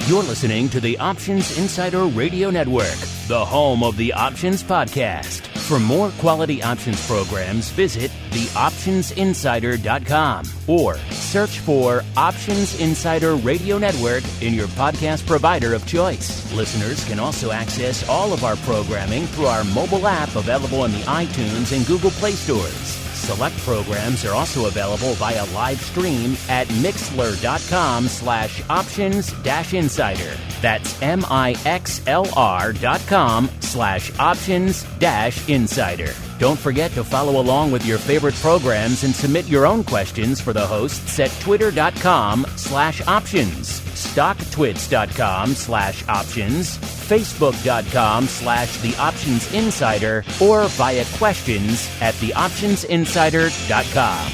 You're listening to the Options Insider Radio Network, the home of the Options Podcast. For more quality options programs, visit theoptionsinsider.com or search for Options Insider Radio Network in your podcast provider of choice. Listeners can also access all of our programming through our mobile app available in the iTunes and Google Play stores. Select programs are also available via live stream at mixlr.com/options-insider. That's mixlr.com/options-insider. Don't forget to follow along with your favorite programs and submit your own questions for the hosts at twitter.com/options, stocktwits.com/options, facebook.com/theoptionsinsider, or via questions at theoptionsinsider.com.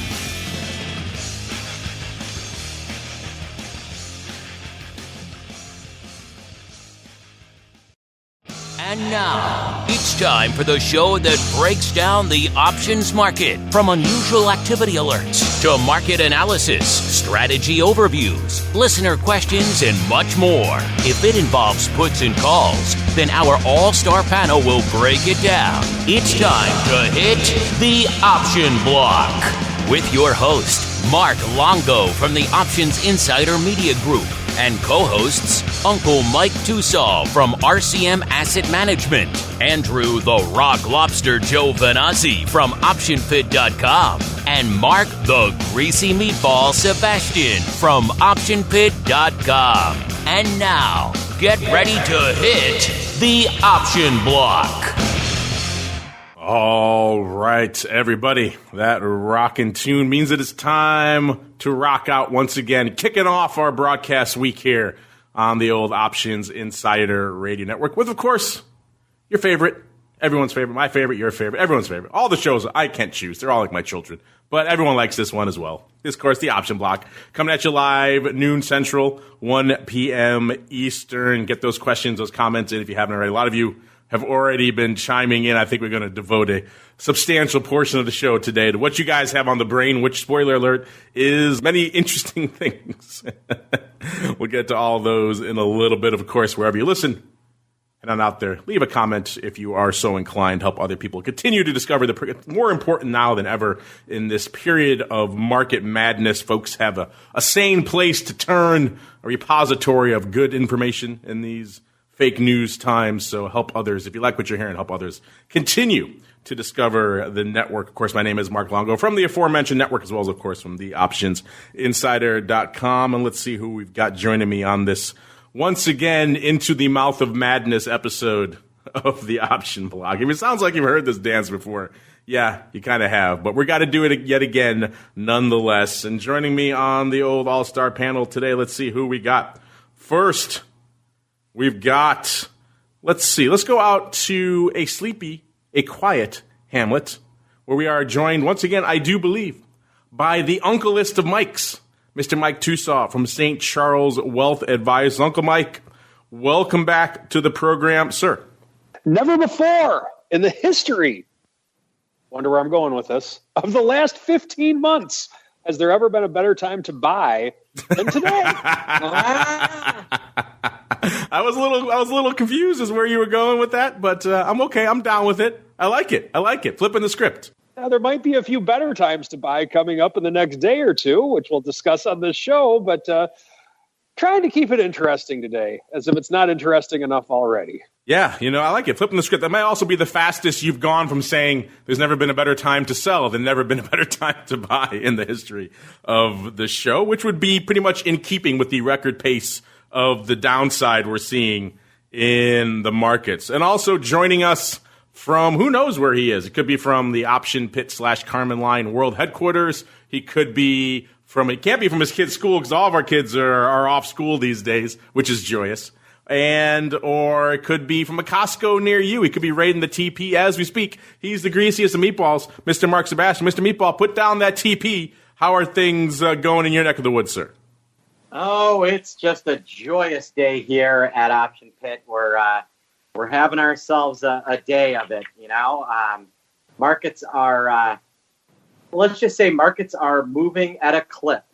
And now, it's time for the show that breaks down the options market. From unusual activity alerts to market analysis, strategy overviews, listener questions, and much more. If it involves puts and calls, then our all-star panel will break it down. It's time to hit the option block with your host, Mark Longo from the Options Insider Media Group, and co-hosts Uncle Mike TOSAW from RCM Asset Management, Andrew the Rock Lobster Joe Vanazzi from OptionPit.com, and Mark the Greasy Meatball Sebastian from OptionPit.com. And now, get ready to hit the option block. All right, everybody, that rockin' tune means it is time to rock out once again, kicking off our broadcast week here on the old Options Insider Radio Network with, of course, your favorite, everyone's favorite, my favorite, your favorite, everyone's favorite. All the shows I can't choose. They're all like my children, but everyone likes this one as well. This, of course, the Option Block, coming at you live, noon Central, 1 p.m. Eastern. Get those questions, those comments in if you haven't already. A lot of you have already been chiming in. I think we're going to devote a substantial portion of the show today to what you guys have on the brain, which, spoiler alert, is many interesting things. We'll get to all those in a little bit, of course, wherever you listen. And on out there, leave a comment if you are so inclined. Help other people continue to discover it's more important now than ever in this period of market madness. Folks have a sane place to turn, a repository of good information in these fake news times. So help others. If you like what you're hearing, help others continue to discover the network. Of course, my name is Mark Longo from the aforementioned network, as well as, of course, from the OptionsInsider.com. And let's see who we've got joining me on this once again into the mouth of madness episode of the Option Block. If it sounds like you've heard this dance before, yeah, you kind of have. But we're got to do it yet again nonetheless. And joining me on the old all-star panel today, let's see who we got. First, we've got, let's go out to a quiet Hamlet, where we are joined once again, I do believe, by the uncleest of Mikes, Mr. Mike TOSAW from St. Charles Wealth Advisors. Uncle Mike, welcome back to the program, sir. Never before in the history, wonder where I'm going with this, of the last 15 months, has there ever been a better time to buy than today? I was a little confused as where you were going with that, but I'm okay. I'm down with it. I like it. Flipping the script. Now, there might be a few better times to buy coming up in the next day or two, which we'll discuss on this show, but trying to keep it interesting today, as if it's not interesting enough already. Yeah, I like it. Flipping the script. That might also be the fastest you've gone from saying there's never been a better time to sell than never been a better time to buy in the history of the show, which would be pretty much in keeping with the record pace of the downside we're seeing in the markets. And also joining us from who knows where he is. It could be from the Option Pit / Carmen Line World Headquarters. He could be from, it can't be from his kid's school because all of our kids are off school these days, which is joyous. Or it could be from a Costco near you. He could be raiding the TP as we speak. He's the greasiest of meatballs, Mr. Mark Sebastian. Mr. Meatball, put down that TP. How are things going in your neck of the woods, sir? Oh, it's just a joyous day here at Option Pit. We're having ourselves a day of it, Markets are, let's just say markets are moving at a clip.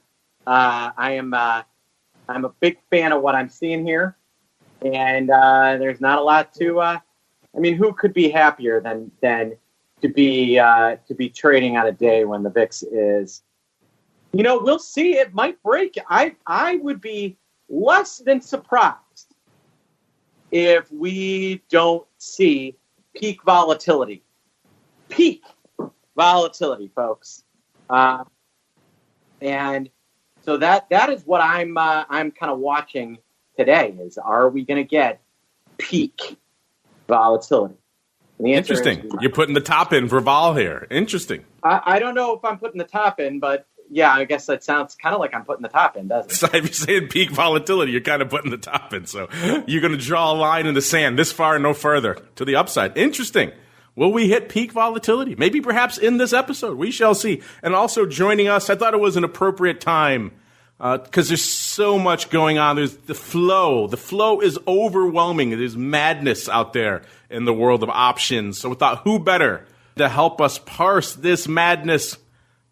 I I'm a big fan of what I'm seeing here, and there's not a lot to. I mean, who could be happier than to be trading on a day when the VIX is? We'll see. It might break. I would be less than surprised if we don't see peak volatility. Peak volatility, folks. And so that is what I'm kind of watching today. Is, are we going to get peak volatility? And the answer Interesting. is, You're putting the top in for vol here. Interesting. I don't know if I'm putting the top in, but yeah, I guess that sounds kind of like I'm putting the top in, doesn't it? So if you're saying peak volatility, you're kind of putting the top in. So you're going to draw a line in the sand this far and no further to the upside. Interesting. Will we hit peak volatility? Maybe perhaps in this episode. We shall see. And also joining us, I thought it was an appropriate time because there's so much going on. There's the flow. The flow is overwhelming. There's madness out there in the world of options. So we thought, who better to help us parse this madness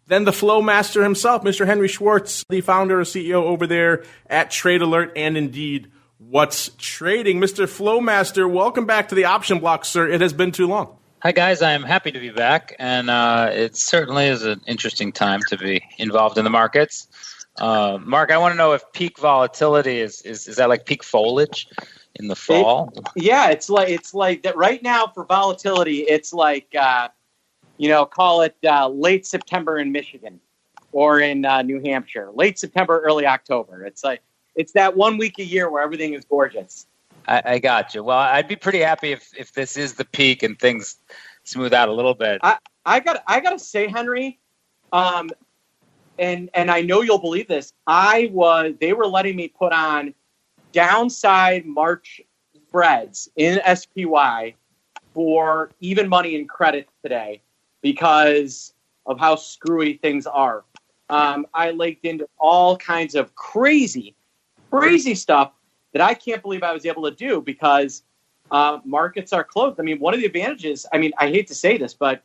than the flow master himself, Mr. Henry Schwartz, the founder and CEO over there at Trade Alert and Indeed What's Trading. Mr. Flow Master, welcome back to the Option Block, sir. It has been too long. Hi, guys. I'm happy to be back, and it certainly is an interesting time to be involved in the markets. Mark, I want to know if peak volatility is that like peak foliage in the fall? It's like that right now for volatility. It's like call it late September in Michigan or in New Hampshire, late September, early October. It's that 1 week a year where everything is gorgeous. I got you. Well, I'd be pretty happy if this is the peak and things smooth out a little bit. I gotta say, Henry, and I know you'll believe this. They were letting me put on downside March spreads in SPY for even money and credit today because of how screwy things are. I leaked into all kinds of crazy stuff that I can't believe I was able to do because markets are closed. I mean, one of the advantages, I hate to say this, but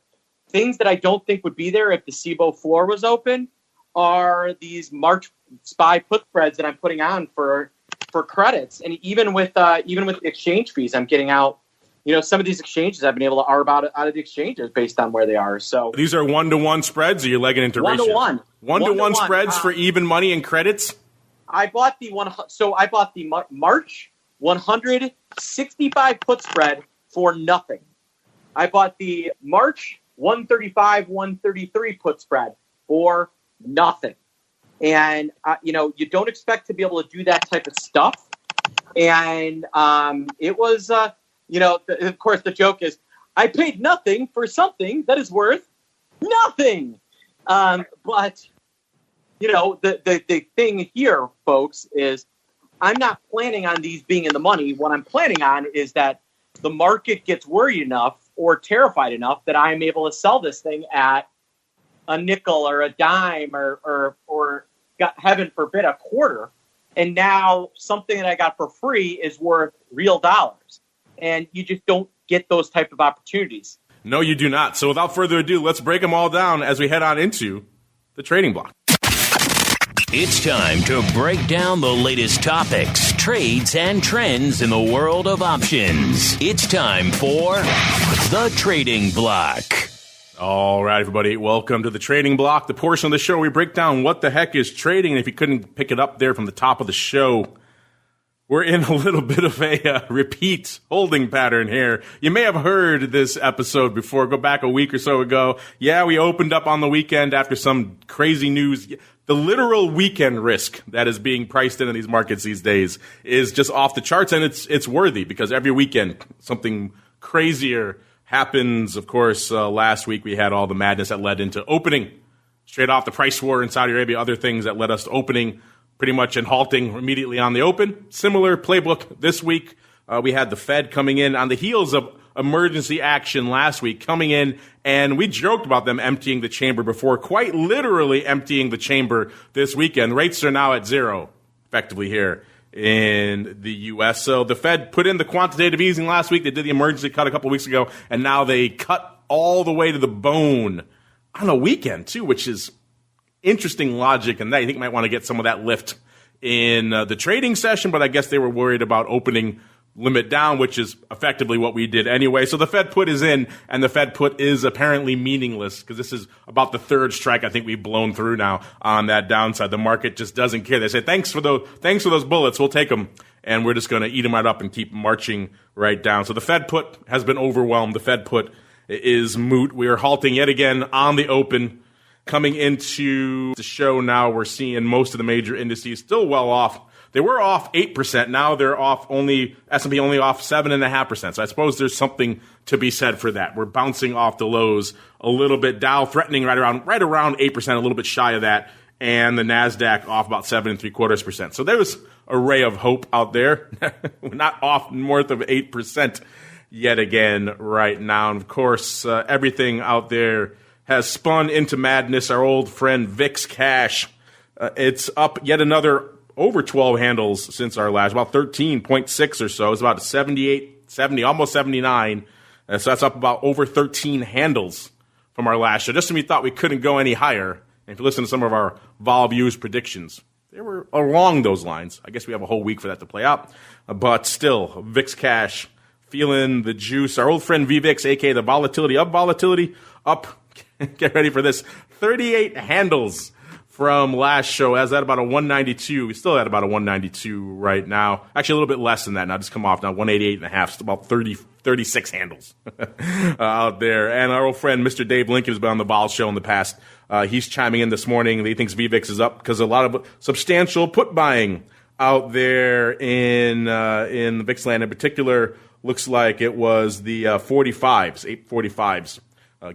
things that I don't think would be there if the SIBO floor was open are these March SPY put spreads that I'm putting on for credits. And even with the exchange fees, I'm getting out, some of these exchanges I've been able to arb out of the exchanges based on where they are. So these are 1-to-1 spreads, or you're legging into ratios? 1-to-1. 1-to-1 spreads for even money and credits? I bought the March 165 put spread for nothing. I bought the March 135, 133 put spread for nothing. And, you don't expect to be able to do that type of stuff. And it was, of course, the joke is I paid nothing for something that is worth nothing. But the thing here, folks, is I'm not planning on these being in the money. What I'm planning on is that the market gets worried enough or terrified enough that I'm able to sell this thing at a nickel or a dime or God, heaven forbid, a quarter. And now something that I got for free is worth real dollars. And you just don't get those type of opportunities. No, you do not. So without further ado, let's break them all down as we head on into the trading block. It's time to break down the latest topics, trades, and trends in the world of options. It's time for the Trading Block. All right, everybody, welcome to the Trading Block, the portion of the show where we break down what the heck is trading. And if you couldn't pick it up there from the top of the show, we're in a little bit of a repeat holding pattern here. You may have heard this episode before. Go back a week or so ago. Yeah, we opened up on the weekend after some crazy news. The literal weekend risk that is being priced into these markets these days is just off the charts, and it's worthy because every weekend something crazier happens. Of course, last week we had all the madness that led into opening straight off the price war in Saudi Arabia, other things that led us to opening pretty much and halting immediately on the open. Similar playbook this week. We had the Fed coming in on the heels of emergency action last week, coming in, and we joked about them emptying the chamber before, quite literally emptying the chamber this weekend. Rates are now at zero, effectively here in the U.S. So the Fed put in the quantitative easing last week. They did the emergency cut a couple weeks ago, and now they cut all the way to the bone on a weekend, too, which is interesting logic, and that you think might want to get some of that lift in the trading session, but I guess they were worried about opening limit down, which is effectively what we did anyway. So the Fed put is in, and the Fed put is apparently meaningless because this is about the third strike I think we've blown through now on that downside. The market just doesn't care. They say, thanks for those bullets. We'll take them. And we're just going to eat them right up and keep marching right down. So the Fed put has been overwhelmed. The Fed put is moot. We are halting yet again on the open. Coming into the show now, we're seeing most of the major indices still well off. They were off 8%. Now they're off S&P only off 7.5%. So I suppose there's something to be said for that. We're bouncing off the lows a little bit. Dow threatening right around 8%, a little bit shy of that. And the NASDAQ off about 7.75%. So there's a ray of hope out there. We're not off north of 8% yet again right now. And of course, everything out there has spun into madness. Our old friend VIX cash, it's up yet another over 12 handles since our last, about 13.6 or so. It's about 78, 70, almost 79. So that's up about over 13 handles from our last show. Just when we thought we couldn't go any higher. And if you listen to some of our vol views predictions, they were along those lines. I guess we have a whole week for that to play out. But still, VIX cash feeling the juice. Our old friend VVIX, a.k.a. the volatility, up. Get ready for this. 38 handles from last show. As at about a 192. We still at about a 192 right now. Actually, a little bit less than that. Now just come off now 188.5. It's about 36 handles out there. And our old friend Mr. Dave Lincoln has been on the Vol Show in the past. He's chiming in this morning. He thinks VVIX is up because a lot of substantial put buying out there in the VIX land. In particular, looks like it was the 845s.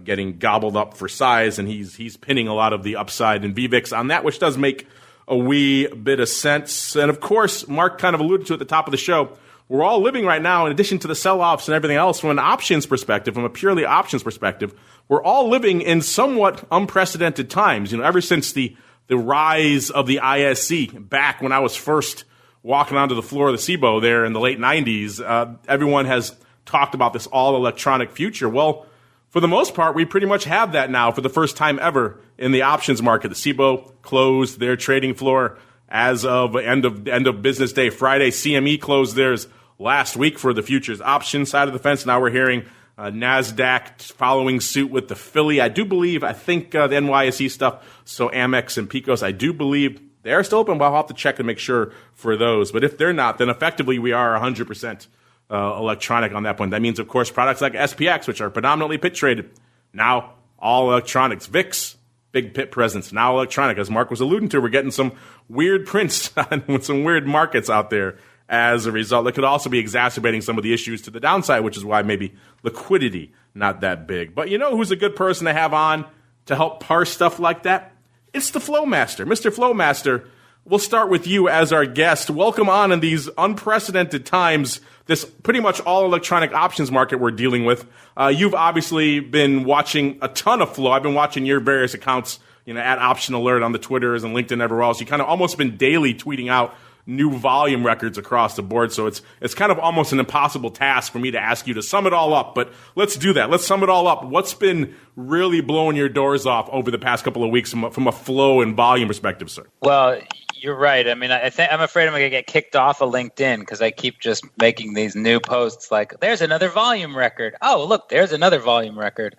Getting gobbled up for size, and he's pinning a lot of the upside in VVIX on that, which does make a wee bit of sense. And of course, Mark kind of alluded to at the top of the show, we're all living right now, in addition to the sell-offs and everything else, from an options perspective, from a purely options perspective, we're all living in somewhat unprecedented times. Ever since the rise of the ISE, back when I was first walking onto the floor of the SEBO there in the late 90s, everyone has talked about this all-electronic future. Well, for the most part, we pretty much have that now for the first time ever in the options market. The SEBO closed their trading floor as of end of business day Friday. CME closed theirs last week for the futures option side of the fence. Now we're hearing NASDAQ following suit with the Philly. I think the NYSE stuff, so Amex and Pecos, I do believe they're still open, but I'll have to check to make sure for those. But if they're not, then effectively we are 100%. Electronic on that point. That means, of course, products like SPX, which are predominantly pit traded, now all electronics. VIX, big pit presence, now electronic. As Mark was alluding to, we're getting some weird prints with some weird markets out there as a result. That could also be exacerbating some of the issues to the downside, which is why maybe liquidity not that big. But you know who's a good person to have on to help parse stuff like that? It's the Flow Master. Mr. Flow Master, we'll start with you as our guest. Welcome on in these unprecedented times, this pretty much all electronic options market we're dealing with. You've obviously been watching a ton of flow. I've been watching your various accounts, at Option Alert on the Twitters and LinkedIn, everywhere else. You kind of almost been daily tweeting out new volume records across the board. So it's kind of almost an impossible task for me to ask you to sum it all up. But let's do that. Let's sum it all up. What's been really blowing your doors off over the past couple of weeks from a flow and volume perspective, sir? Well, you're right. I mean, I'm afraid I'm going to get kicked off of LinkedIn because I keep just making these new posts like, there's another volume record. Oh, look, there's another volume record.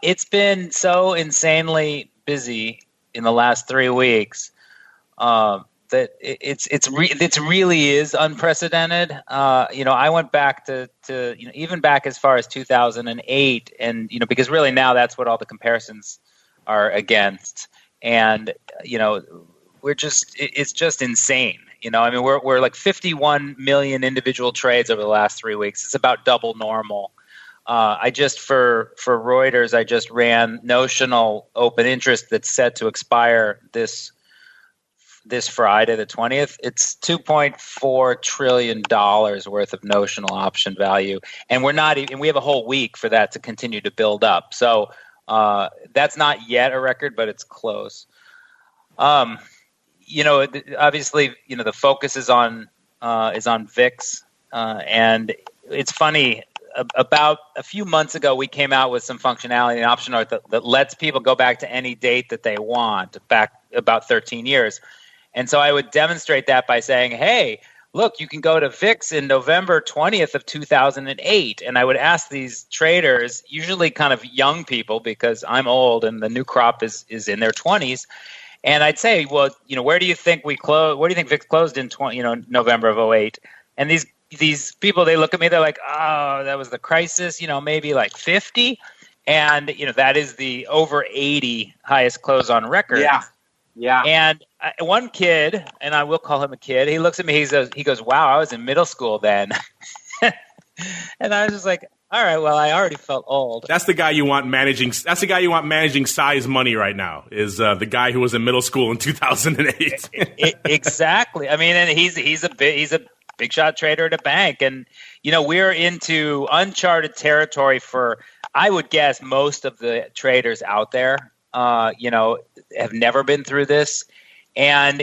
It's been so insanely busy in the last 3 weeks that it's really is unprecedented. I went back to even back as far as 2008, and because really now that's what all the comparisons are against, and it's just insane. We're like 51 million individual trades over the last 3 weeks. It's about double normal. I just for Reuters, I just ran notional open interest that's set to expire this Friday, the 20th. It's $2.4 trillion worth of notional option value, and we have a whole week for that to continue to build up. So that's not yet a record, but it's close. Obviously, the focus is on VIX, and it's funny. About a few months ago, we came out with some functionality in Option Alert that lets people go back to any date that they want, back about 13 years. And so I would demonstrate that by saying, hey, look, you can go to VIX in November 20th of 2008. And I would ask these traders, usually kind of young people, because I'm old and the new crop is in their 20s. And I'd say, well, where do you think we closed? Where do you think VIX closed in November of 08? And these people, they look at me, they're like, oh, that was the crisis, maybe like 50. And, that is the over 80 highest close on record. Yeah. Yeah. And one kid, and I will call him a kid, he looks at me, he goes, wow, I was in middle school then. And I was just like, all right, well, I already felt old. That's the guy you want managing. That's the guy you want managing size money right now. Is the guy who was in middle school in 2008? Exactly. I mean, and he's a big shot trader at a bank, and we're into uncharted territory for, I would guess, most of the traders out there. Have never been through this, and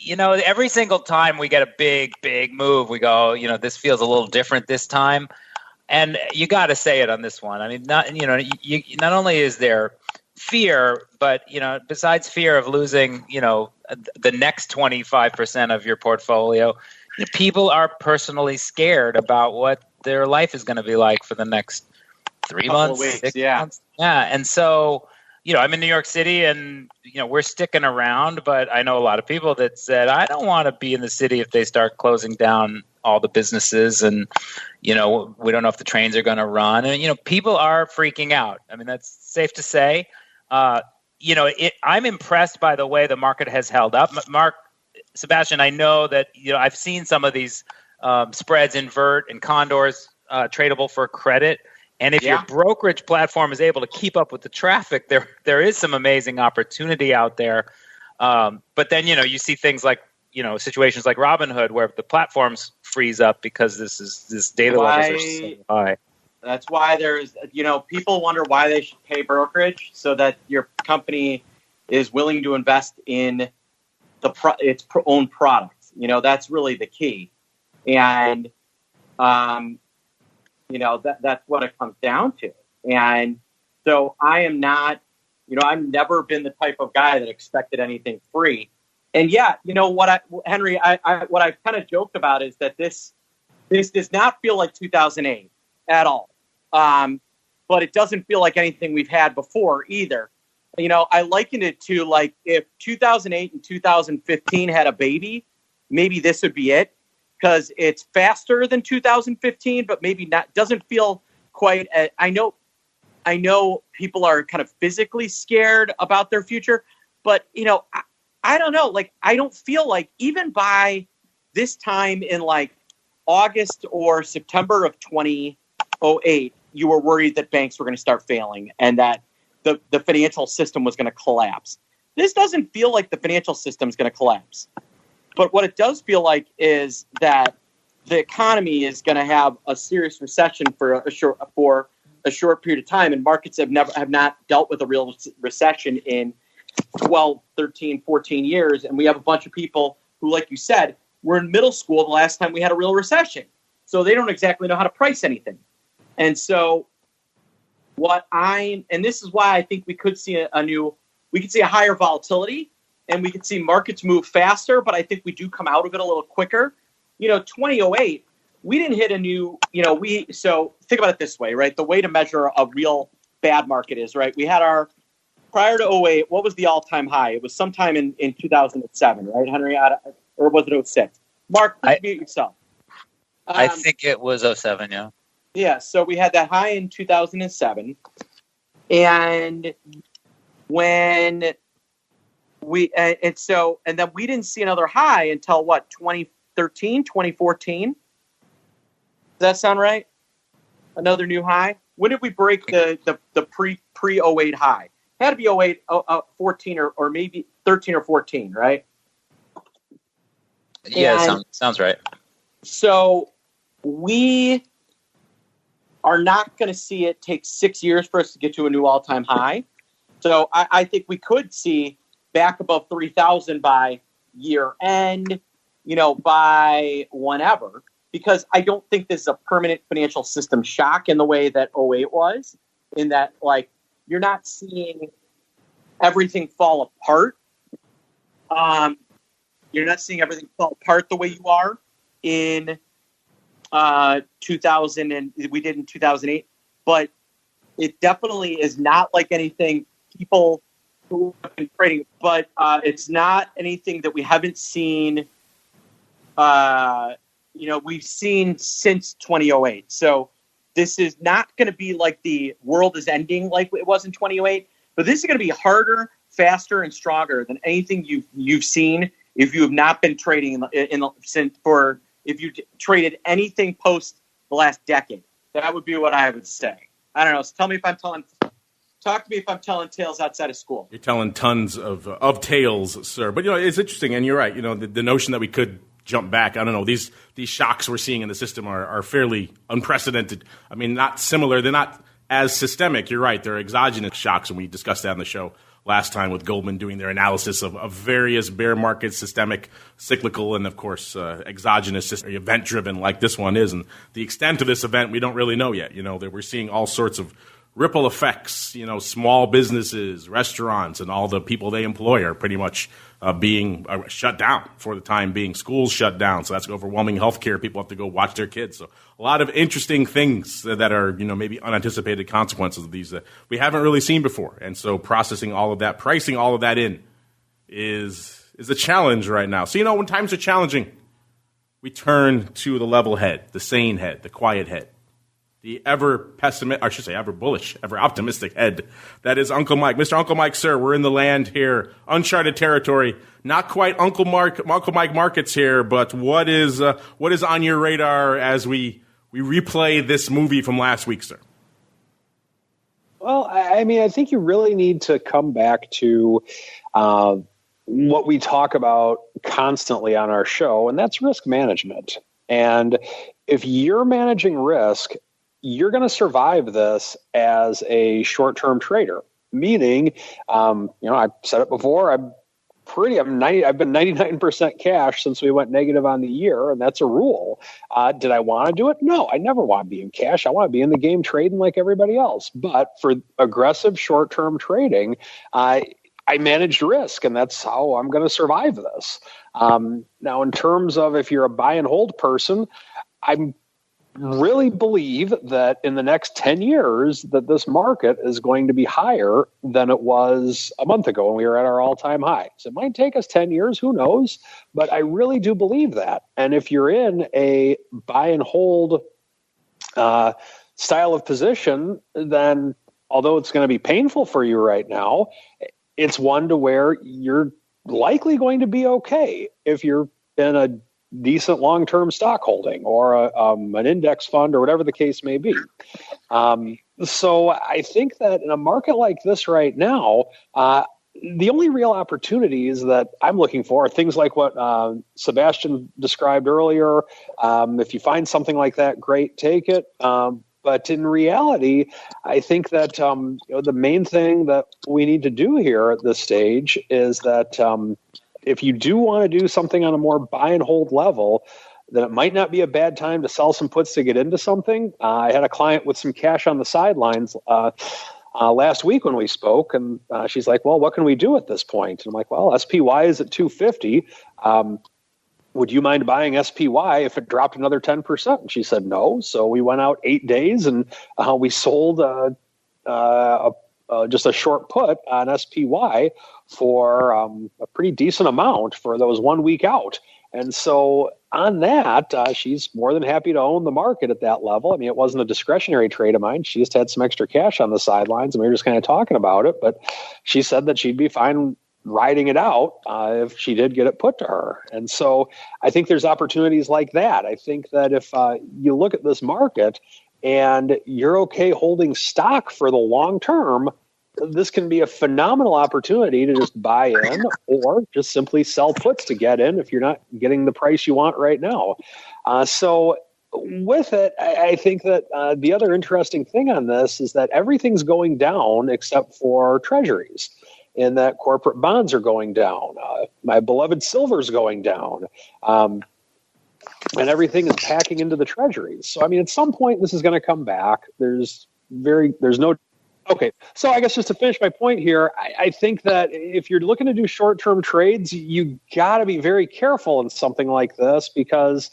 every single time we get a big move, we go, this feels a little different this time. And you got to say it on this one. I mean, not only is there fear, but besides fear of losing, the next 25% of your portfolio, people are personally scared about what their life is going to be like for the next 3 months, weeks, 6 yeah. months. Yeah, and so I'm in New York City, and we're sticking around, but I know a lot of people that said, I don't want to be in the city if they start closing down all the businesses, and we don't know if the trains are going to run, and people are freaking out. I mean, that's safe to say. I'm impressed by the way the market has held up. Sebastian, I know that I've seen some of these spreads invert and condors tradable for credit. And if your brokerage platform is able to keep up with the traffic, there is some amazing opportunity out there. But then, you see things like, situations like Robinhood where the platforms freeze up because this data levels are so high. That's why there's, people wonder why they should pay brokerage so that your company is willing to invest in its own products. That's really the key. And, that's what it comes down to. And so I am not, I've never been the type of guy that expected anything free. And Henry, what I've kind of joked about is that this does not feel like 2008 at all. But it doesn't feel like anything we've had before either. I likened it to like if 2008 and 2015 had a baby, maybe this would be it. Because it's faster than 2015, but maybe not. Doesn't feel quite. I know people are kind of physically scared about their future, but I don't know. Like I don't feel like even by this time in like August or September of 2008, you were worried that banks were going to start failing and that the financial system was going to collapse. This doesn't feel like the financial system is going to collapse. But what it does feel like is that the economy is going to have a serious recession for a short period of time, and markets have not dealt with a real recession in 12, 13, 14 years. And we have a bunch of people who, like you said, were in middle school the last time we had a real recession, so they don't exactly know how to price anything. And so, and this is why I think we could see a higher volatility. And we could see markets move faster, but I think we do come out of it a little quicker. 2008, we didn't hit a new, so think about it this way, right? The way to measure a real bad market is, right? We had prior to 08, what was the all-time high? It was sometime in 2007, right, Henry? Or was it 06? Mark, please mute yourself. I think it was 07, yeah. Yeah, so we had that high in 2007. And when... and then we didn't see another high until 2013, 2014. Does that sound right? Another new high? When did we break the pre 08 high? It had to be 08, 14 or maybe 13 or 14, right? Yeah, sounds right. So we are not going to see it take 6 years for us to get to a new all-time high. So I think we could see back above 3,000 by year end, by whenever, because I don't think this is a permanent financial system shock in the way that 08 was, in that, like, you're not seeing everything fall apart. You're not seeing everything fall apart the way you are in 2000 and we did in 2008. But it definitely is not like anything people who have been trading. But it's not anything that we haven't seen. We've seen since 2008. So this is not going to be like the world is ending like it was in 2008. But this is going to be harder, faster, and stronger than anything you've seen if you have not been trading if you traded anything post the last decade. That would be what I would say. I don't know. So talk to me if I'm telling tales outside of school. You're telling tons of tales, sir. But it's interesting, and you're right. The notion that we could jump back. I don't know. These shocks we're seeing in the system are fairly unprecedented. I mean, not similar. They're not as systemic. You're right. They're exogenous shocks, and we discussed that on the show last time with Goldman doing their analysis of various bear markets, systemic, cyclical, and, of course, exogenous, event-driven like this one is. And the extent of this event, we don't really know yet. That we're seeing all sorts of ripple effects, small businesses, restaurants, and all the people they employ are pretty much being shut down for the time being. Schools shut down, so that's overwhelming healthcare. People have to go watch their kids. So a lot of interesting things that are, maybe unanticipated consequences of these that we haven't really seen before. And so processing all of that, pricing all of that in is a challenge right now. So, when times are challenging, we turn to the level head, the sane head, the quiet head. The ever bullish, ever optimistic head. That is Uncle Mike. Mr. Uncle Mike, sir, we're in the land here. Uncharted territory. Not quite Uncle Mike markets here, but what is on your radar as we replay this movie from last week, sir? Well, I think you really need to come back to what we talk about constantly on our show, and that's risk management. And if you're managing risk, you're going to survive this as a short-term trader. Meaning, I've said it before, I've been 99% cash since we went negative on the year, and that's a rule. Did I want to do it? No, I never want to be in cash. I want to be in the game trading like everybody else. But for aggressive short-term trading, I managed risk, and that's how I'm going to survive this. Now, in terms of if you're a buy and hold person, I really believe that in the next 10 years that this market is going to be higher than it was a month ago when we were at our all-time high. So it might take us 10 years, who knows? But I really do believe that. And if you're in a buy and hold style of position, then although it's going to be painful for you right now, it's one to where you're likely going to be okay if you're in a decent long-term stock holding or an index fund or whatever the case may be. So I think that in a market like this right now, the only real opportunities that I'm looking for are things like what Sebastian described earlier. If you find something like that, great, take it. But in reality, I think that the main thing that we need to do here at this stage is that if you do want to do something on a more buy and hold level, then it might not be a bad time to sell some puts to get into something. I had a client with some cash on the sidelines last week when we spoke, and she's like, well, what can we do at this point? And I'm like, well, SPY is at 250. Would you mind buying SPY if it dropped another 10%? And she said no. So we went out 8 days and we sold just a short put on SPY for a pretty decent amount for those 1 week out. And so on that, she's more than happy to own the market at that level. I mean, it wasn't a discretionary trade of mine. She just had some extra cash on the sidelines, and we were just kind of talking about it. But she said that she'd be fine riding it out if she did get it put to her. And so I think there's opportunities like that. I think that if you look at this market and you're okay holding stock for the long term, this can be a phenomenal opportunity to just buy in or just simply sell puts to get in if you're not getting the price you want right now. So with it, I think that the other interesting thing on this is that everything's going down except for treasuries, and that corporate bonds are going down. My beloved silver's going down. And everything is packing into the treasuries. So, I mean, at some point, this is going to come back. There's no Okay, so I guess just to finish my point here, I think that if you're looking to do short-term trades, you got to be very careful in something like this because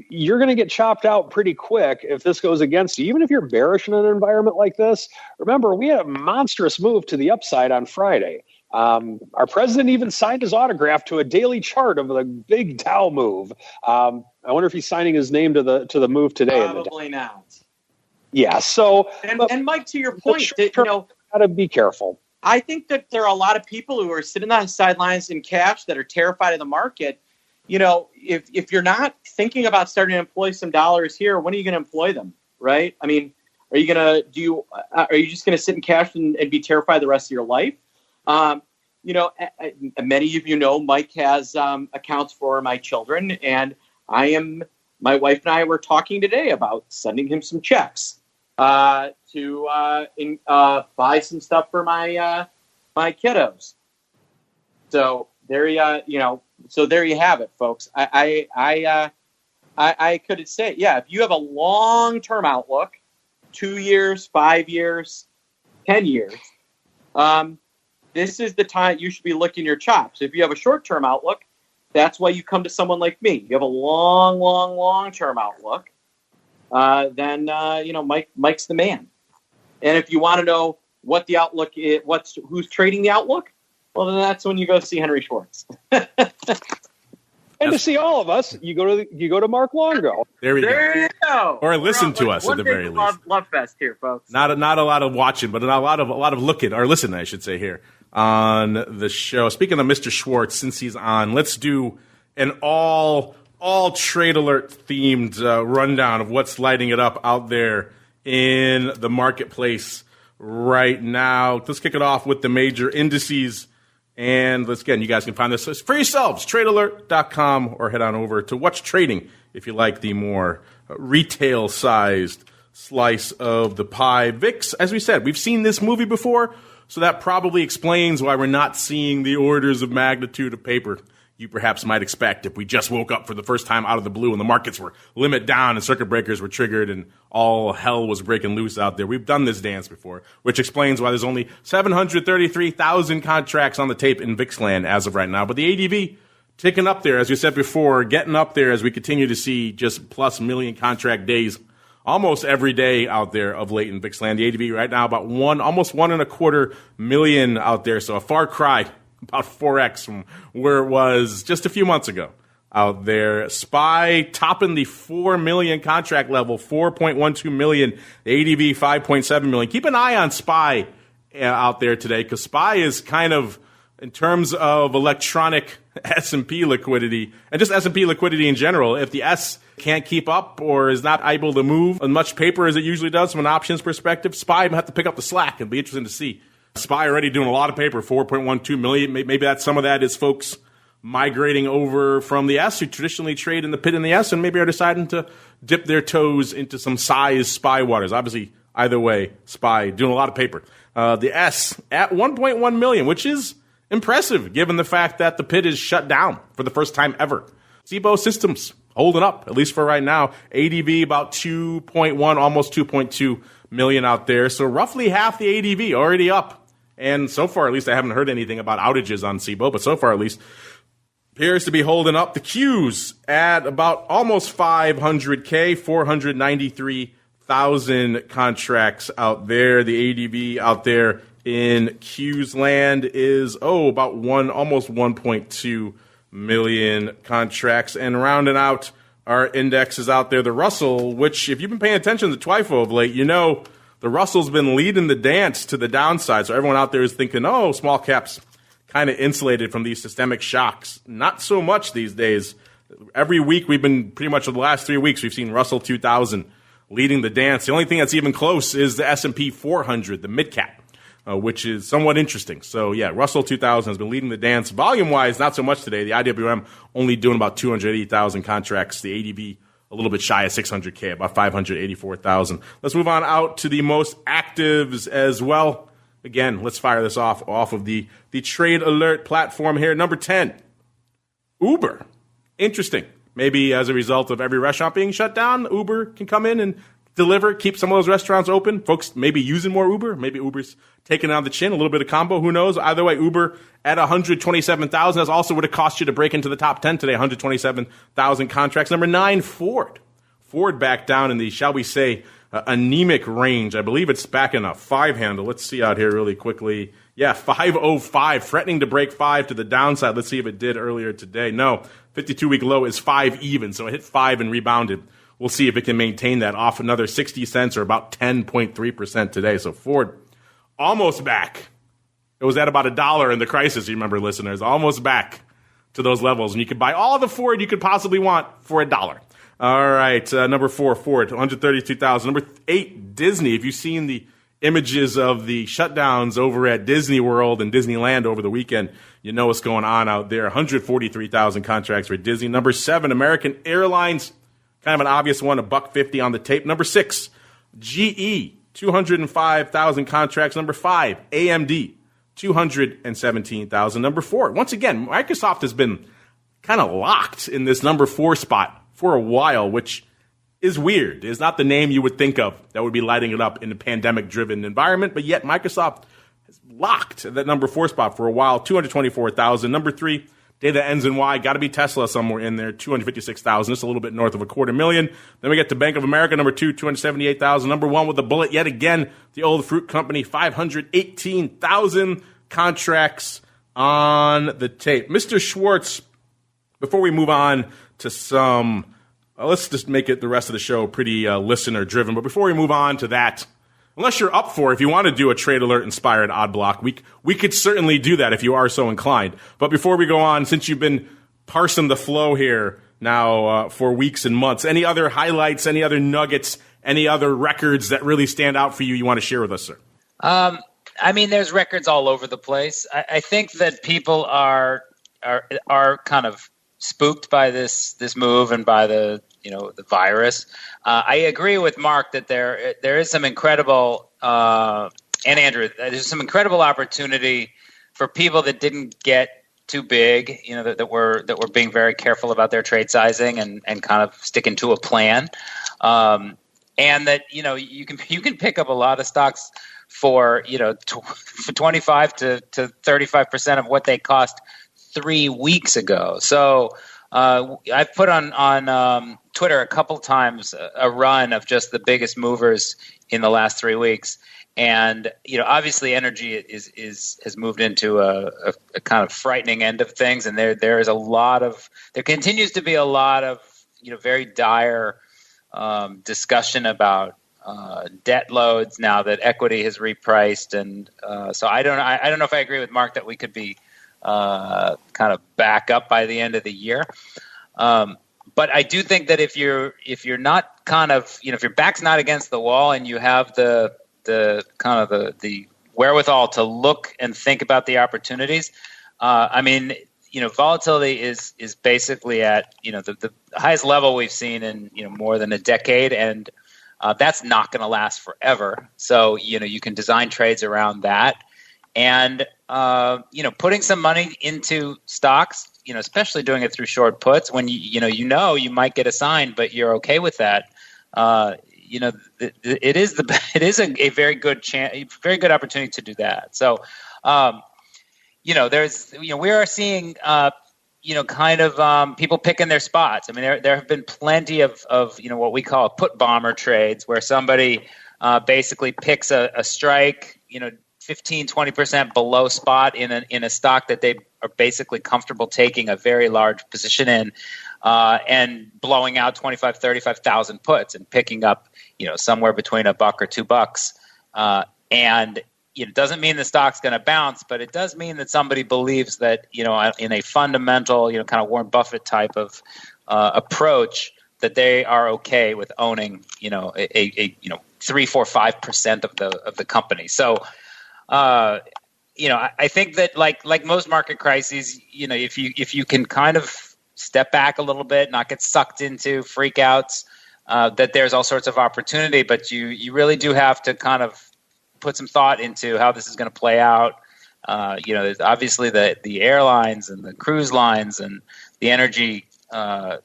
you're going to get chopped out pretty quick if this goes against you. Even if you're bearish in an environment like this, remember, we had a monstrous move to the upside on Friday. Our president even signed his autograph to a daily chart of the big Dow move. I wonder if he's signing his name to the move today. Probably not. Yeah. So, and Mike, to your point, gotta be careful. I think that there are a lot of people who are sitting on the sidelines in cash that are terrified of the market. If you're not thinking about starting to employ some dollars here, when are you going to employ them? Right? I mean, are you just going to sit in cash and be terrified the rest of your life? Many of you know Mike has accounts for my children, and my wife and I were talking today about sending him some checks to buy some stuff for my kiddos. So there you have it, folks. I could say, if you have a long-term outlook, 2 years, 5 years, 10 years, this is the time you should be licking your chops. If you have a short-term outlook, that's why you come to someone like me. You have a long-term outlook. Then Mike's the man. And if you want to know what the outlook is, who's trading the outlook, well, then that's when you go see Henry Schwartz. And to see all of us, you go to Mark Longo. There you go. Or listen to us at the very least. Love fest here, folks. Not a lot of watching, but a lot of looking or listening, I should say, here on the show. Speaking of Mr. Schwartz, since he's on, let's do an all trade alert themed rundown of what's lighting it up out there in the marketplace right now. Let's kick it off with the major indices. And you guys can find this for yourselves, tradealert.com, or head on over to What's Trading if you like the more retail-sized slice of the pie. VIX, as we said, we've seen this movie before, so that probably explains why we're not seeing the orders of magnitude of paper you perhaps might expect if we just woke up for the first time out of the blue and the markets were limit down and circuit breakers were triggered and all hell was breaking loose out there. We've done this dance before, which explains why there's only 733,000 contracts on the tape in VIX land as of right now. But the ADV ticking up there, as we said before, getting up there as we continue to see just plus million contract days almost every day out there of late in VIX land. The ADV right now about almost 1.25 million out there, so a far cry, about 4x from where it was just a few months ago out there. SPY topping the 4 million contract level, 4.12 million. The ADV, 5.7 million. Keep an eye on SPY out there today, because SPY is kind of, in terms of electronic S&P liquidity, and just S&P liquidity in general, if the S can't keep up or is not able to move as much paper as it usually does from an options perspective, SPY might have to pick up the slack. It'd be interesting to see. SPY already doing a lot of paper, 4.12 million. Maybe some of that is folks migrating over from the S who traditionally trade in the pit in the S and maybe are deciding to dip their toes into some size SPY waters. Obviously, either way, SPY doing a lot of paper. The S at 1.1 million, which is impressive given the fact that the pit is shut down for the first time ever. SEBO Systems holding up, at least for right now. ADV about 2.1, almost 2.2 million out there. So roughly half the ADV already up. And so far, at least, I haven't heard anything about outages on SEBO, but so far, at least, appears to be holding up. The Qs at about almost 500K, 493,000 contracts out there. The ADV out there in Qs land is, about almost 1.2 million contracts. And rounding out our indexes out there, the Russell, which, if you've been paying attention to TWIFO of late, you know the Russell's been leading the dance to the downside. So everyone out there is thinking, small caps kind of insulated from these systemic shocks. Not so much these days. Every week we've been, pretty much for the last 3 weeks, we've seen Russell 2000 leading the dance. The only thing that's even close is the S&P 400, the mid-cap, which is somewhat interesting. So, Russell 2000 has been leading the dance. Volume-wise, not so much today. The IWM only doing about 280,000 contracts. The ADV a little bit shy of 600K, about 584,000. Let's move on out to the most actives as well. Again, let's fire this off of the Trade Alert platform here. Number 10, Uber. Interesting. Maybe as a result of every restaurant being shut down, Uber can come in and deliver, keep some of those restaurants open. Folks maybe using more Uber. Maybe Uber's taking on the chin, a little bit of combo. Who knows? Either way, Uber at 127,000. That's also what it cost you to break into the top 10 today, 127,000 contracts. Number 9, Ford. Ford back down in the, shall we say, anemic range. I believe it's back in a 5 handle. Let's see out here really quickly. Yeah, 505, threatening to break 5 to the downside. Let's see if it did earlier today. No, 52-week low is 5 even, so it hit 5 and rebounded. We'll see if it can maintain that off another 60 cents or about 10.3% today. So Ford almost back. It was at about $1 in the crisis, you remember, listeners. Almost back to those levels. And you could buy all the Ford you could possibly want for $1. All right, number 4, Ford, 132,000. Number 8, Disney. Have you seen the images of the shutdowns over at Disney World and Disneyland over the weekend? You know what's going on out there. 143,000 contracts for Disney. Number 7, American Airlines. Kind of an obvious one, $1.50 on the tape. Number 6, GE, 205,000 contracts. Number 5, AMD, 217,000. Number 4, once again, Microsoft has been kind of locked in this number 4 spot for a while, which is weird. It's not the name you would think of that would be lighting it up in a pandemic-driven environment, but yet Microsoft has locked that number 4 spot for a while, 224,000. Number 3, data ends in Y. Got to be Tesla somewhere in there, 256,000. Just a little bit north of $250,000. Then we get to Bank of America, number 2, 278,000. Number 1 with a bullet yet again, the old fruit company, 518,000 contracts on the tape. Mr. Schwartz, before we move on to some, let's just make it the rest of the show pretty listener-driven. But before we move on to that, unless you're up for it, if you want to do a Trade Alert-inspired odd block, we could certainly do that if you are so inclined. But before we go on, since you've been parsing the flow here now for weeks and months, any other highlights, any other nuggets, any other records that really stand out for you want to share with us, sir? I mean, there's records all over the place. I think that people are kind of spooked by this move and by the virus. I agree with Mark that there is some incredible and Andrew, there's some incredible opportunity for people that didn't get too big, that were being very careful about their trade sizing and kind of sticking to a plan. And that you can pick up a lot of stocks for 25 to 35% of what they cost 3 weeks ago. So I've put on Twitter a couple times a run of just the biggest movers in the last 3 weeks, and obviously energy has moved into a kind of frightening end of things, and there continues to be a lot of very dire discussion about debt loads now that equity has repriced, and so I don't know if I agree with Mark that we could be kind of back up by the end of the year. But I do think that if you're not kind of, if your back's not against the wall and you have the kind of the wherewithal to look and think about the opportunities, volatility is basically at, the highest level we've seen in, more than a decade. And that's not going to last forever. So, you can design trades around that. And, putting some money into stocks, especially doing it through short puts when you might get assigned, but you're okay with that. It is a very good very good opportunity to do that. So, we are seeing, people picking their spots. I mean, there have been plenty of what we call put bomber trades where somebody basically picks a strike, 15-20% below spot in a stock that they are basically comfortable taking a very large position in, and blowing out 35,000 puts and picking up somewhere between $1 or $2, and it doesn't mean the stock's going to bounce, but it does mean that somebody believes that in a fundamental kind of Warren Buffett type of approach that they are okay with owning a 3, 4, 5% of the company. So. I think that like most market crises, if you can kind of step back a little bit, not get sucked into freakouts, that there's all sorts of opportunity, but you really do have to kind of put some thought into how this is going to play out. There's obviously the airlines and the cruise lines and the energy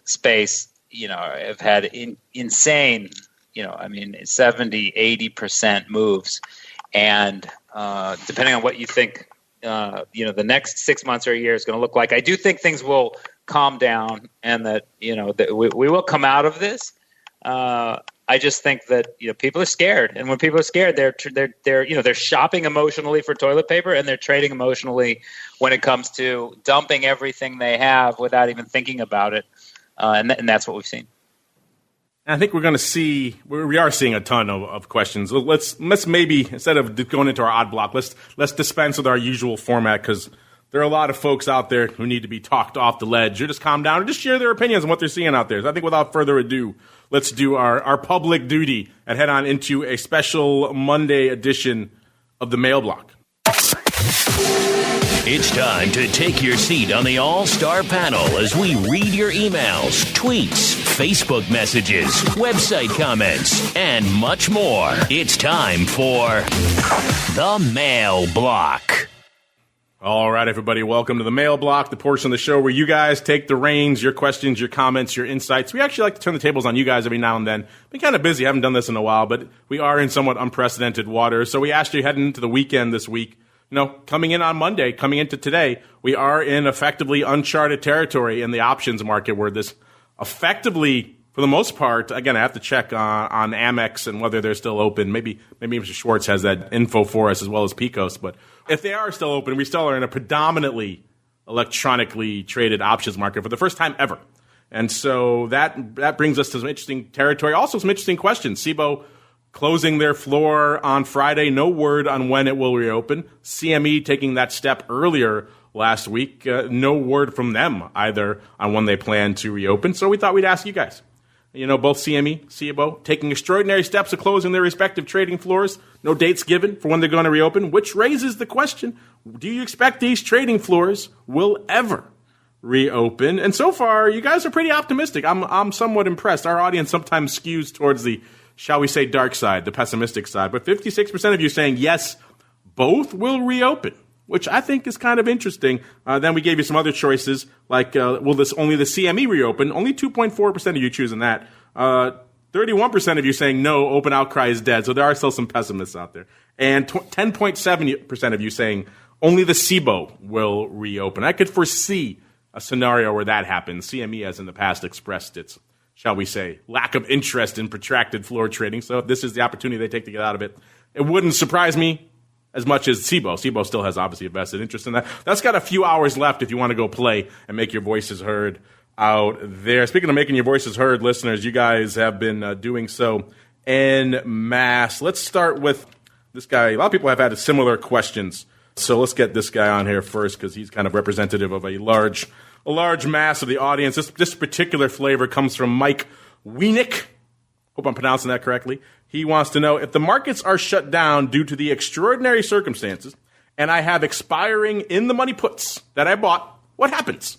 space, have had insane 70, 80% moves. And depending on what you think, the next 6 months or a year is going to look like, I do think things will calm down and that, that we will come out of this. I just think that people are scared, and when people are scared, they're shopping emotionally for toilet paper, and they're trading emotionally when it comes to dumping everything they have without even thinking about it, and that's what we've seen. I think we are seeing a ton of questions. Let's maybe, instead of going into our odd block, let's dispense with our usual format, because there are a lot of folks out there who need to be talked off the ledge, or just calm down, or just share their opinions on what they're seeing out there. So I think without further ado, let's do our public duty and head on into a special Monday edition of the Mail Block. It's time to take your seat on the All-Star panel as we read your emails, tweets, Facebook messages, website comments, and much more. It's time for the Mail Block. All right, everybody, welcome to the Mail Block, the portion of the show where you guys take the reins, your questions, your comments, your insights. We actually like to turn the tables on you guys every now and then. Been kind of busy, haven't done this in a while, but we are in somewhat unprecedented waters. So we asked you heading into the weekend this week, coming in on Monday, coming into today, we are in effectively uncharted territory in the options market, where this effectively, for the most part, again, I have to check on Amex and whether they're still open. Maybe Mr. Schwartz has that info for us, as well as Pecos, but if they are still open, we still are in a predominantly electronically traded options market for the first time ever. And so that brings us to some interesting territory. Also some interesting questions. SEBO closing their floor on Friday. No word on when it will reopen. CME taking that step earlier last week. No word from them either on when they plan to reopen. So we thought we'd ask you guys. Both CME, SEBO, taking extraordinary steps of closing their respective trading floors. No dates given for when they're going to reopen, which raises the question, do you expect these trading floors will ever reopen? And so far, you guys are pretty optimistic. I'm somewhat impressed. Our audience sometimes skews towards the, shall we say, dark side, the pessimistic side. But 56% of you saying, yes, both will reopen, which I think is kind of interesting. Then we gave you some other choices, like will only the CME reopen? Only 2.4% of you choosing that. 31% of you saying no, open outcry is dead. So there are still some pessimists out there. And 10.7% of you saying only the SEBO will reopen. I could foresee a scenario where that happens. CME has in the past expressed its, shall we say, lack of interest in protracted floor trading. So if this is the opportunity they take to get out of it, it wouldn't surprise me as much as SEBO. SEBO still has obviously a vested interest in that. That's got a few hours left if you want to go play and make your voices heard out there. Speaking of making your voices heard, listeners, you guys have been doing so en masse. Let's start with this guy. A lot of people have had similar questions. So let's get this guy on here first, because he's kind of representative of a large mass of the audience. This particular flavor comes from Mike WIENICK. Hope I'm pronouncing that correctly. He wants to know, if the markets are shut down due to the extraordinary circumstances and I have expiring in the money puts that I bought, what happens?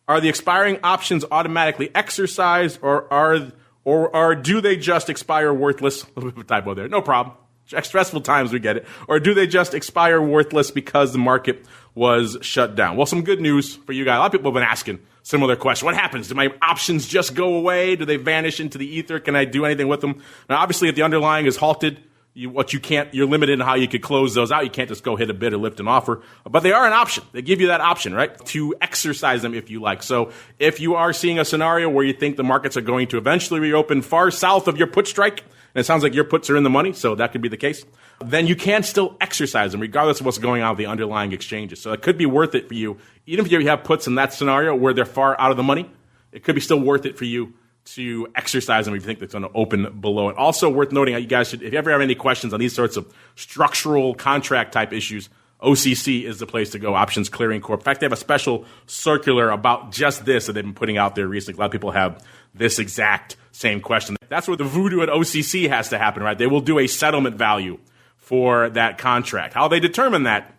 Are the expiring options automatically exercised, or do they just expire worthless? A little bit of a typo there. No problem. Stressful times, we get it. Or do they just expire worthless because the market was shut down? Well, some good news for you guys. A lot of people have been asking similar question. What happens? Do my options just go away? Do they vanish into the ether? Can I do anything with them? Now, obviously, if the underlying is halted, you're limited in how you could close those out. You can't just go hit a bid or lift an offer. But they are an option. They give you that option, right, to exercise them if you like. So if you are seeing a scenario where you think the markets are going to eventually reopen far south of your put strike, and it sounds like your puts are in the money, so that could be the case, then you can still exercise them regardless of what's going on with the underlying exchanges. So it could be worth it for you, even if you have puts in that scenario where they're far out of the money, it could be still worth it for you to exercise them if you think it's going to open below it. Also worth noting, you guys should, if you ever have any questions on these sorts of structural contract type issues, OCC is the place to go, Options Clearing Corp. In fact, they have a special circular about just this that they've been putting out there recently. A lot of people have this exact same question. That's where the voodoo at OCC has to happen, right? They will do a settlement value for that contract. How they determine that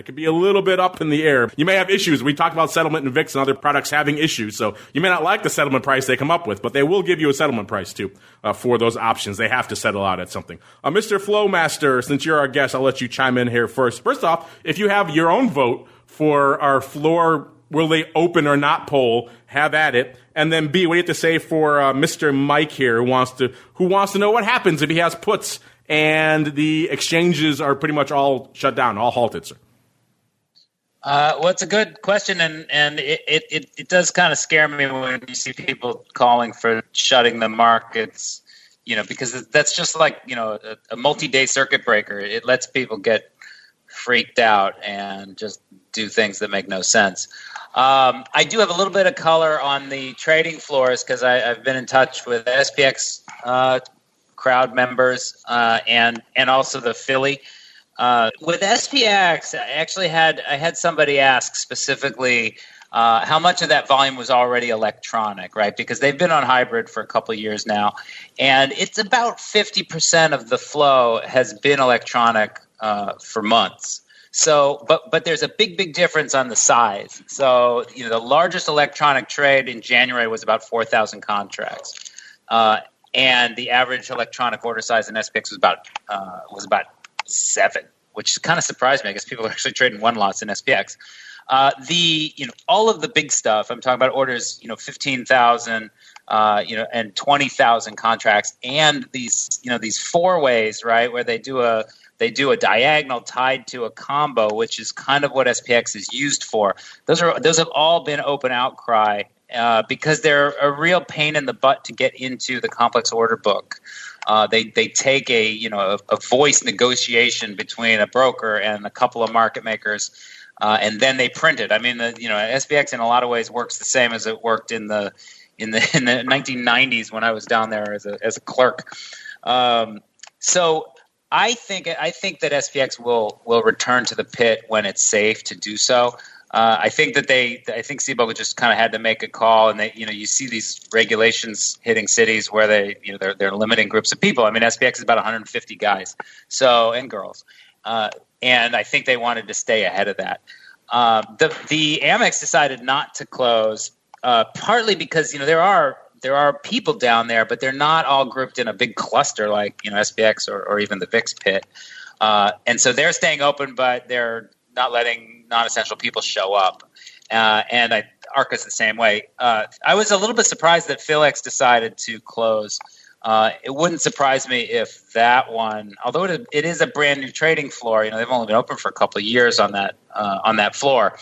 could be a little bit up in the air. You may have issues. We talked about settlement and VIX and other products having issues, so you may not like the settlement price they come up with, but they will give you a settlement price, too, for those options. They have to settle out at something. Mr. Flowmaster, since you're our guest, I'll let you chime in here first. First off, if you have your own vote for our floor will they open or not poll? Have at it. And then B, what do you have to say for Mr. Mike here who wants to know what happens if he has puts and the exchanges are pretty much all shut down, all halted, sir? Well, it's a good question, and it does kind of scare me when you see people calling for shutting the markets, because that's just like, a multi-day circuit breaker. It lets people get freaked out and just do things that make no sense. I do have a little bit of color on the trading floors because I've been in touch with SPX crowd members and also the Philly. With SPX, I had somebody ask specifically how much of that volume was already electronic, right? Because they've been on hybrid for a couple of years now, and it's about 50% of the flow has been electronic for months. So, but there's a big difference on the size. So, the largest electronic trade in January was about 4,000 contracts, and the average electronic order size in SPX was about 7, which kind of surprised me because people are actually trading one lots in SPX. All of the big stuff, I'm talking about orders, 15,000, and 20,000 contracts, and these four ways, right, where they do a diagonal tied to a combo, which is kind of what SPX is used for. Those have all been open outcry because they're a real pain in the butt to get into the complex order book. They take a voice negotiation between a broker and a couple of market makers, and then they print it. I mean, SPX in a lot of ways works the same as it worked in the 1990s when I was down there as a clerk. So I think that SPX will return to the pit when it's safe to do so. I think SEBA just kind of had to make a call, and you see these regulations hitting cities where they're limiting groups of people. I mean, SPX is about 150 guys, and girls, and I think they wanted to stay ahead of that. The Amex decided not to close, partly because there are people down there, but they're not all grouped in a big cluster like SPX or even the VIX pit, and so they're staying open, but they're not letting non-essential people show up. And ARCA's the same way. I was a little bit surprised that PHLX decided to close. It wouldn't surprise me if that one, although it is a brand new trading floor, they've only been open for a couple of years on that floor.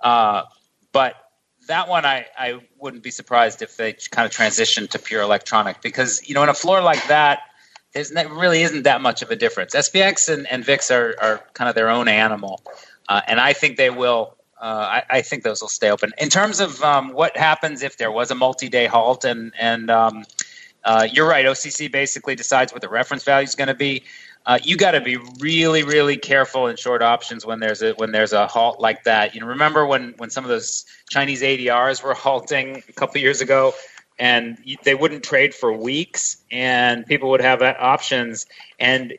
But that one, I wouldn't be surprised if they kind of transitioned to pure electronic because, in a floor like that, really isn't that much of a difference. SPX and VIX are kind of their own animal, and I think they will. I think those will stay open. In terms of what happens if there was a multi-day halt, and you're right, OCC basically decides what the reference value is going to be. You got to be really, really careful in short options when there's a halt like that. Remember when some of those Chinese ADRs were halting a couple of years ago? And they wouldn't trade for weeks, and people would have options. And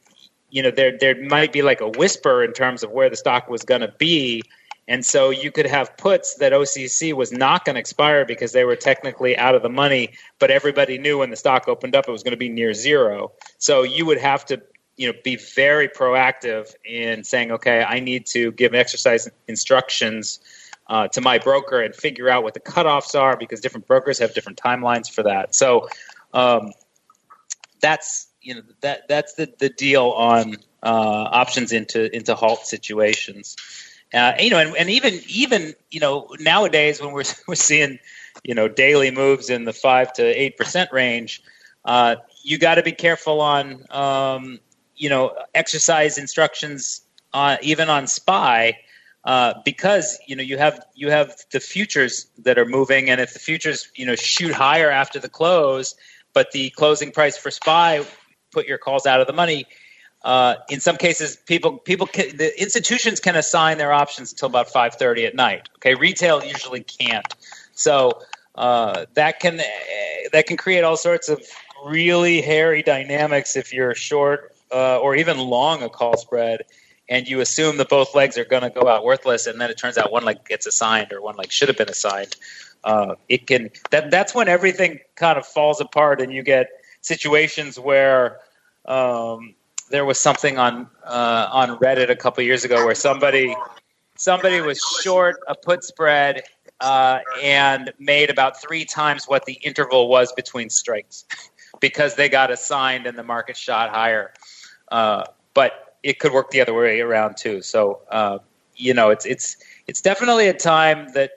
there might be like a whisper in terms of where the stock was going to be, and so you could have puts that OCC was not going to expire because they were technically out of the money, but everybody knew when the stock opened up it was going to be near zero. So you would have to be very proactive in saying, okay, I need to give exercise instructions to my broker and figure out what the cutoffs are because different brokers have different timelines for that. So that's the deal on options into halt situations. And even nowadays when we're seeing daily moves in the 5 to 8% range, you got to be careful on exercise instructions even on SPY. Because you have the futures that are moving, and if the futures shoot higher after the close, but the closing price for SPY put your calls out of the money. In some cases, the institutions can assign their options until about 5:30 at night. Okay, retail usually can't. So that can create all sorts of really hairy dynamics if you're short or even long a call spread. And you assume that both legs are going to go out worthless, and then it turns out one leg gets assigned or one leg should have been assigned. That's when everything kind of falls apart, and you get situations where there was something on Reddit a couple years ago where somebody was short a put spread and made about 3 times what the interval was between strikes because they got assigned and the market shot higher. But it could work the other way around too. So, it's definitely a time that,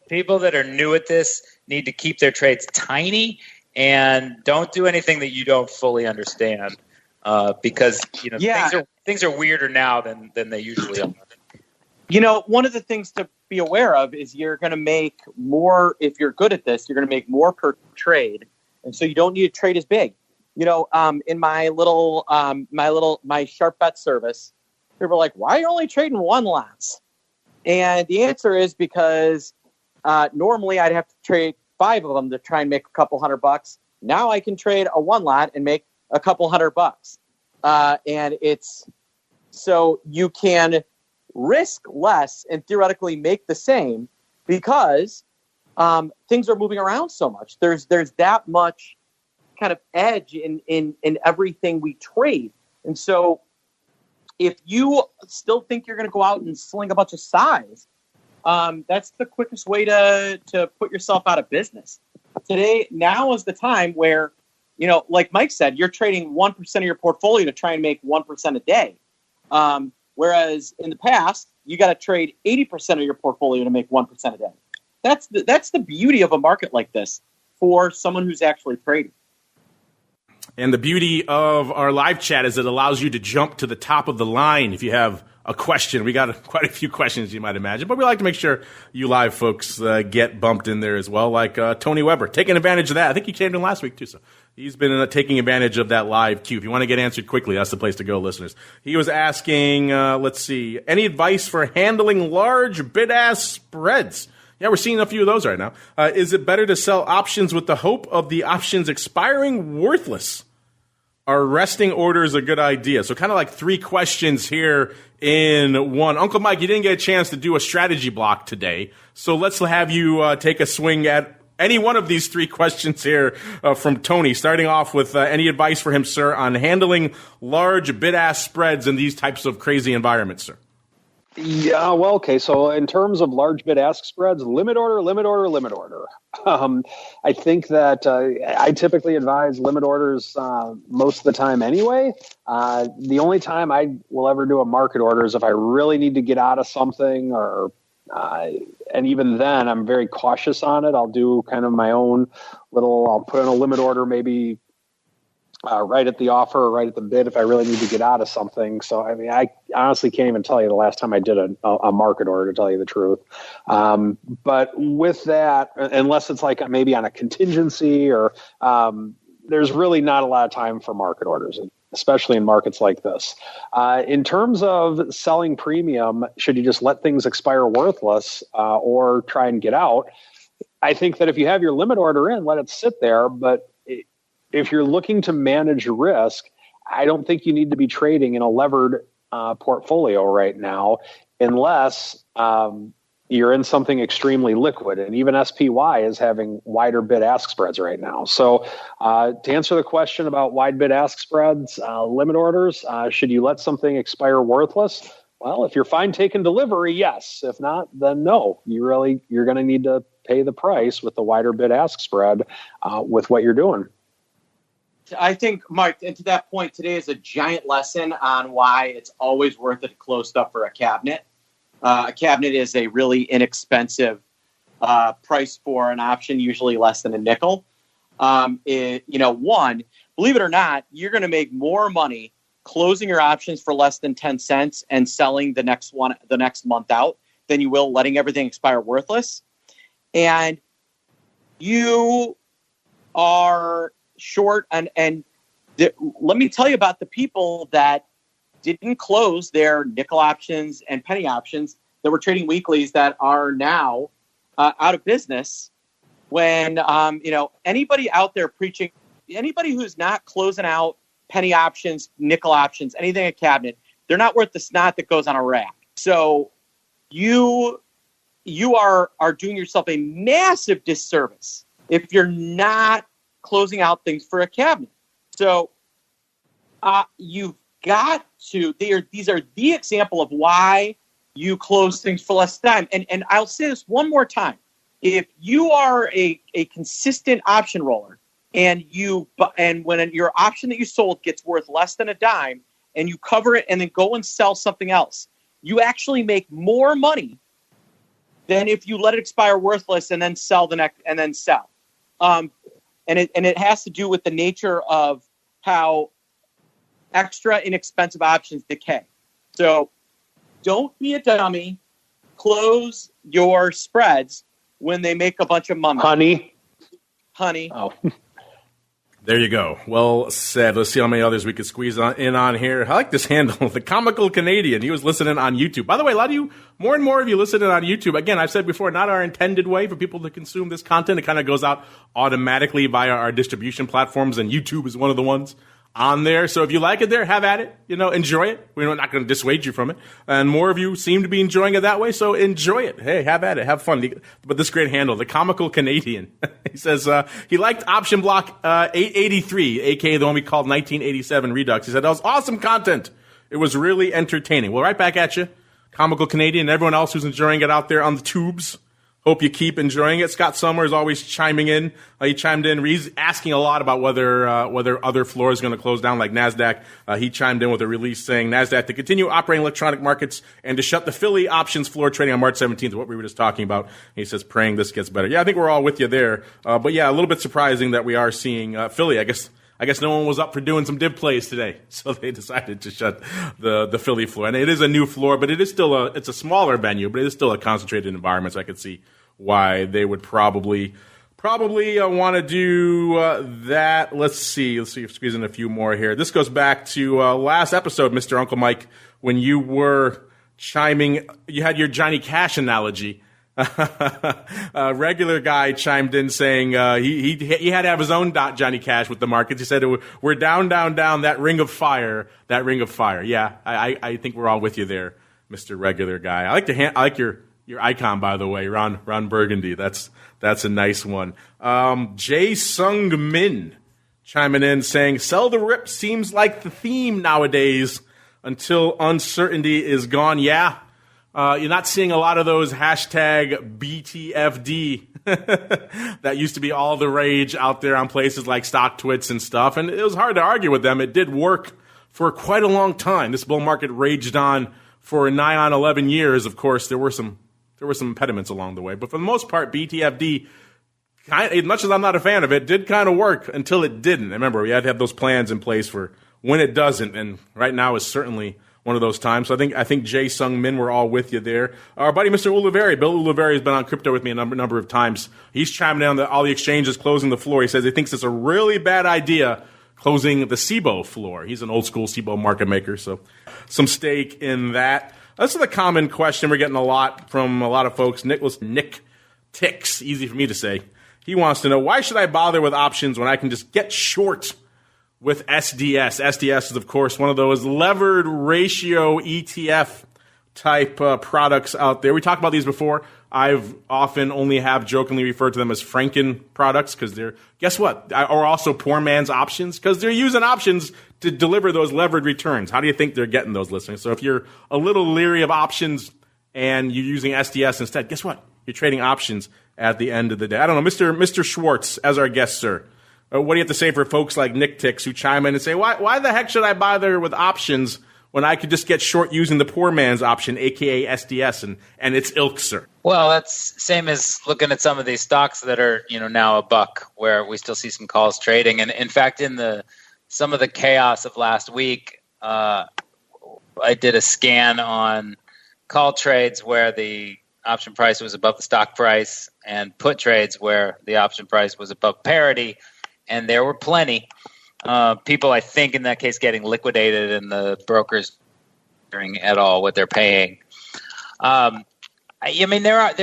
people that are new at this need to keep their trades tiny and don't do anything that you don't fully understand, because things are weirder now than they usually are. One of the things to be aware of is you're going to make more if you're good at this. You're going to make more per trade, and so you don't need to trade as big. In my little my sharp bet service, people are like, "Why are you only trading 1 lots?" And the answer is because normally I'd have to trade 5 of them to try and make a couple $100. Now I can trade a 1 lot and make a couple $100. And it's so you can risk less and theoretically make the same because things are moving around so much. There's that much kind of edge in everything we trade. And so if you still think you're going to go out and sling a bunch of size, that's the quickest way to put yourself out of business. Now is the time where, like Mike said, you're trading 1% of your portfolio to try and make 1% a day. Whereas in the past, you got to trade 80% of your portfolio to make 1% a day. That's the beauty of a market like this for someone who's actually trading. And the beauty of our live chat is it allows you to jump to the top of the line if you have a question. We got quite a few questions, you might imagine, but we like to make sure you live folks get bumped in there as well, like Tony Weber, taking advantage of that. I think he came in last week, too, so he's been taking advantage of that live queue. If you want to get answered quickly, that's the place to go, listeners. He was asking, any advice for handling large bid-ask spreads? Yeah, we're seeing a few of those right now. Is it better to sell options with the hope of the options expiring worthless? Are resting orders a good idea? So kind of like 3 questions here in one. Uncle Mike, you didn't get a chance to do a strategy block today, so let's have you take a swing at any one of these 3 questions here from Tony, starting off with any advice for him, sir, on handling large bid-ask spreads in these types of crazy environments, sir. Yeah, well, okay. So in terms of large bid-ask spreads, limit order. I think that I typically advise limit orders most of the time anyway. The only time I will ever do a market order is if I really need to get out of something, and even then I'm very cautious on it. I'll do kind of my own I'll put in a limit order maybe right at the offer or right at the bid if I really need to get out of something. So, I mean, I honestly can't even tell you the last time I did a market order, to tell you the truth. But with that, unless it's like maybe on a contingency or there's really not a lot of time for market orders, especially in markets like this. In terms of selling premium, should you just let things expire worthless or try and get out? I think that if you have your limit order in, let it sit there. But if you're looking to manage risk, I don't think you need to be trading in a levered portfolio right now, unless you're in something extremely liquid. And even SPY is having wider bid-ask spreads right now. So to answer the question about wide bid-ask spreads, limit orders, should you let something expire worthless? Well, if you're fine taking delivery, yes. If not, then no. You're going to need to pay the price with the wider bid-ask spread with what you're doing. I think, Mike, and to that point, today is a giant lesson on why it's always worth it to close stuff for a cabinet. A cabinet is a really inexpensive price for an option, usually less than a nickel. One, believe it or not, you're going to make more money closing your options for less than 10 cents and selling the next month out than you will letting everything expire worthless. And you are short. And let me tell you about the people that didn't close their nickel options and penny options that were trading weeklies that are now out of business. When, anybody out there preaching, anybody who's not closing out penny options, nickel options, anything a cabinet, they're not worth the snot that goes on a rack. So you are doing yourself a massive disservice if you're not closing out things for a cabinet. So you've got to, these are the example of why you close things for less time. And I'll say this one more time. If you are a consistent option roller and when your option that you sold gets worth less than a dime and you cover it and then go and sell something else, you actually make more money than if you let it expire worthless and then sell the next and then sell. And it has to do with the nature of how extra inexpensive options decay. So don't be a dummy. Close your spreads when they make a bunch of money. Honey. Oh. There you go. Well said. Let's see how many others we could squeeze in on here. I like this handle, the Comical Canadian. He was listening on YouTube. By the way, more and more of you listening on YouTube. Again, I've said before, not our intended way for people to consume this content. It kind of goes out automatically via our distribution platforms, and YouTube is one of the ones on there. So if you like it there, have at it. Enjoy it. We're not going to dissuade you from it. And more of you seem to be enjoying it that way, so enjoy it. Hey, have at it. Have fun. But this great handle, the Comical Canadian. He says he liked option block 883, a.k.a. the one we called 1987 Redux. He said, that was awesome content. It was really entertaining. Well, right back at you, Comical Canadian, and everyone else who's enjoying it out there on the tubes. Hope you keep enjoying it. Scott Summer is always chiming in. He chimed in. He's asking a lot about whether other floors are going to close down, like NASDAQ. He chimed in with a release saying NASDAQ to continue operating electronic markets and to shut the Philly options floor trading on March 17th, what we were just talking about. He says, praying this gets better. Yeah, I think we're all with you there. But yeah, a little bit surprising that we are seeing Philly. I guess no one was up for doing some div plays today, so they decided to shut the Philly floor. And it is a new floor, but it is still it's a smaller venue, but it is still a concentrated environment, so I could see why they would probably want to do that. Let's see if I squeeze in a few more here. This goes back to last episode, Mr. Uncle Mike, when you were chiming. You had your Johnny Cash analogy. A regular guy chimed in saying he had to have his own Johnny Cash with the markets. He said, we're down, that ring of fire. Yeah, I think we're all with you there, Mr. Regular Guy. I like your icon, by the way, Ron Burgundy. That's a nice one. Jae Sung Min chiming in saying, sell the rip seems like the theme nowadays until uncertainty is gone. Yeah. You're not seeing a lot of those hashtag BTFD that used to be all the rage out there on places like StockTwits and stuff. And it was hard to argue with them. It did work for quite a long time. This bull market raged on for nigh on 11 years. Of course, there were some impediments along the way. But for the most part, BTFD, as much as I'm not a fan of it, did kind of work until it didn't. Remember, we had to have those plans in place for when it doesn't. And right now is certainly one of those times. So I think Jae Sung Min, we're all with you there. Our buddy Mr. Ulivari, Bill Ulivari, has been on crypto with me a number of times. He's chiming in on all the exchanges closing the floor. He says he thinks it's a really bad idea closing the SIBO floor. He's an old school SIBO market maker, so some stake in that. This is a common question we're getting a lot from a lot of folks. Nick Tix, easy for me to say. He wants to know, why should I bother with options when I can just get short with SDS? SDS is, of course, one of those levered ratio ETF type products out there. We talked about these before. I've often only have jokingly referred to them as Franken products because they're, guess what? Or also poor man's options because they're using options to deliver those levered returns. How do you think they're getting those, listeners? So if you're a little leery of options and you're using SDS instead, guess what? You're trading options at the end of the day. I don't know, Mr. Schwartz, as our guest, sir. What do you have to say for folks like Nick Tix who chime in and say, why the heck should I bother with options when I could just get short using the poor man's option, a.k.a. SDS, and its ilk, sir? Well, that's same as looking at some of these stocks that are, now $1, where we still see some calls trading. And in fact, in some of the chaos of last week, I did a scan on call trades where the option price was above the stock price and put trades where the option price was above parity. And there were plenty. People, I think, in that case, getting liquidated and the brokers doing at all what they're paying. There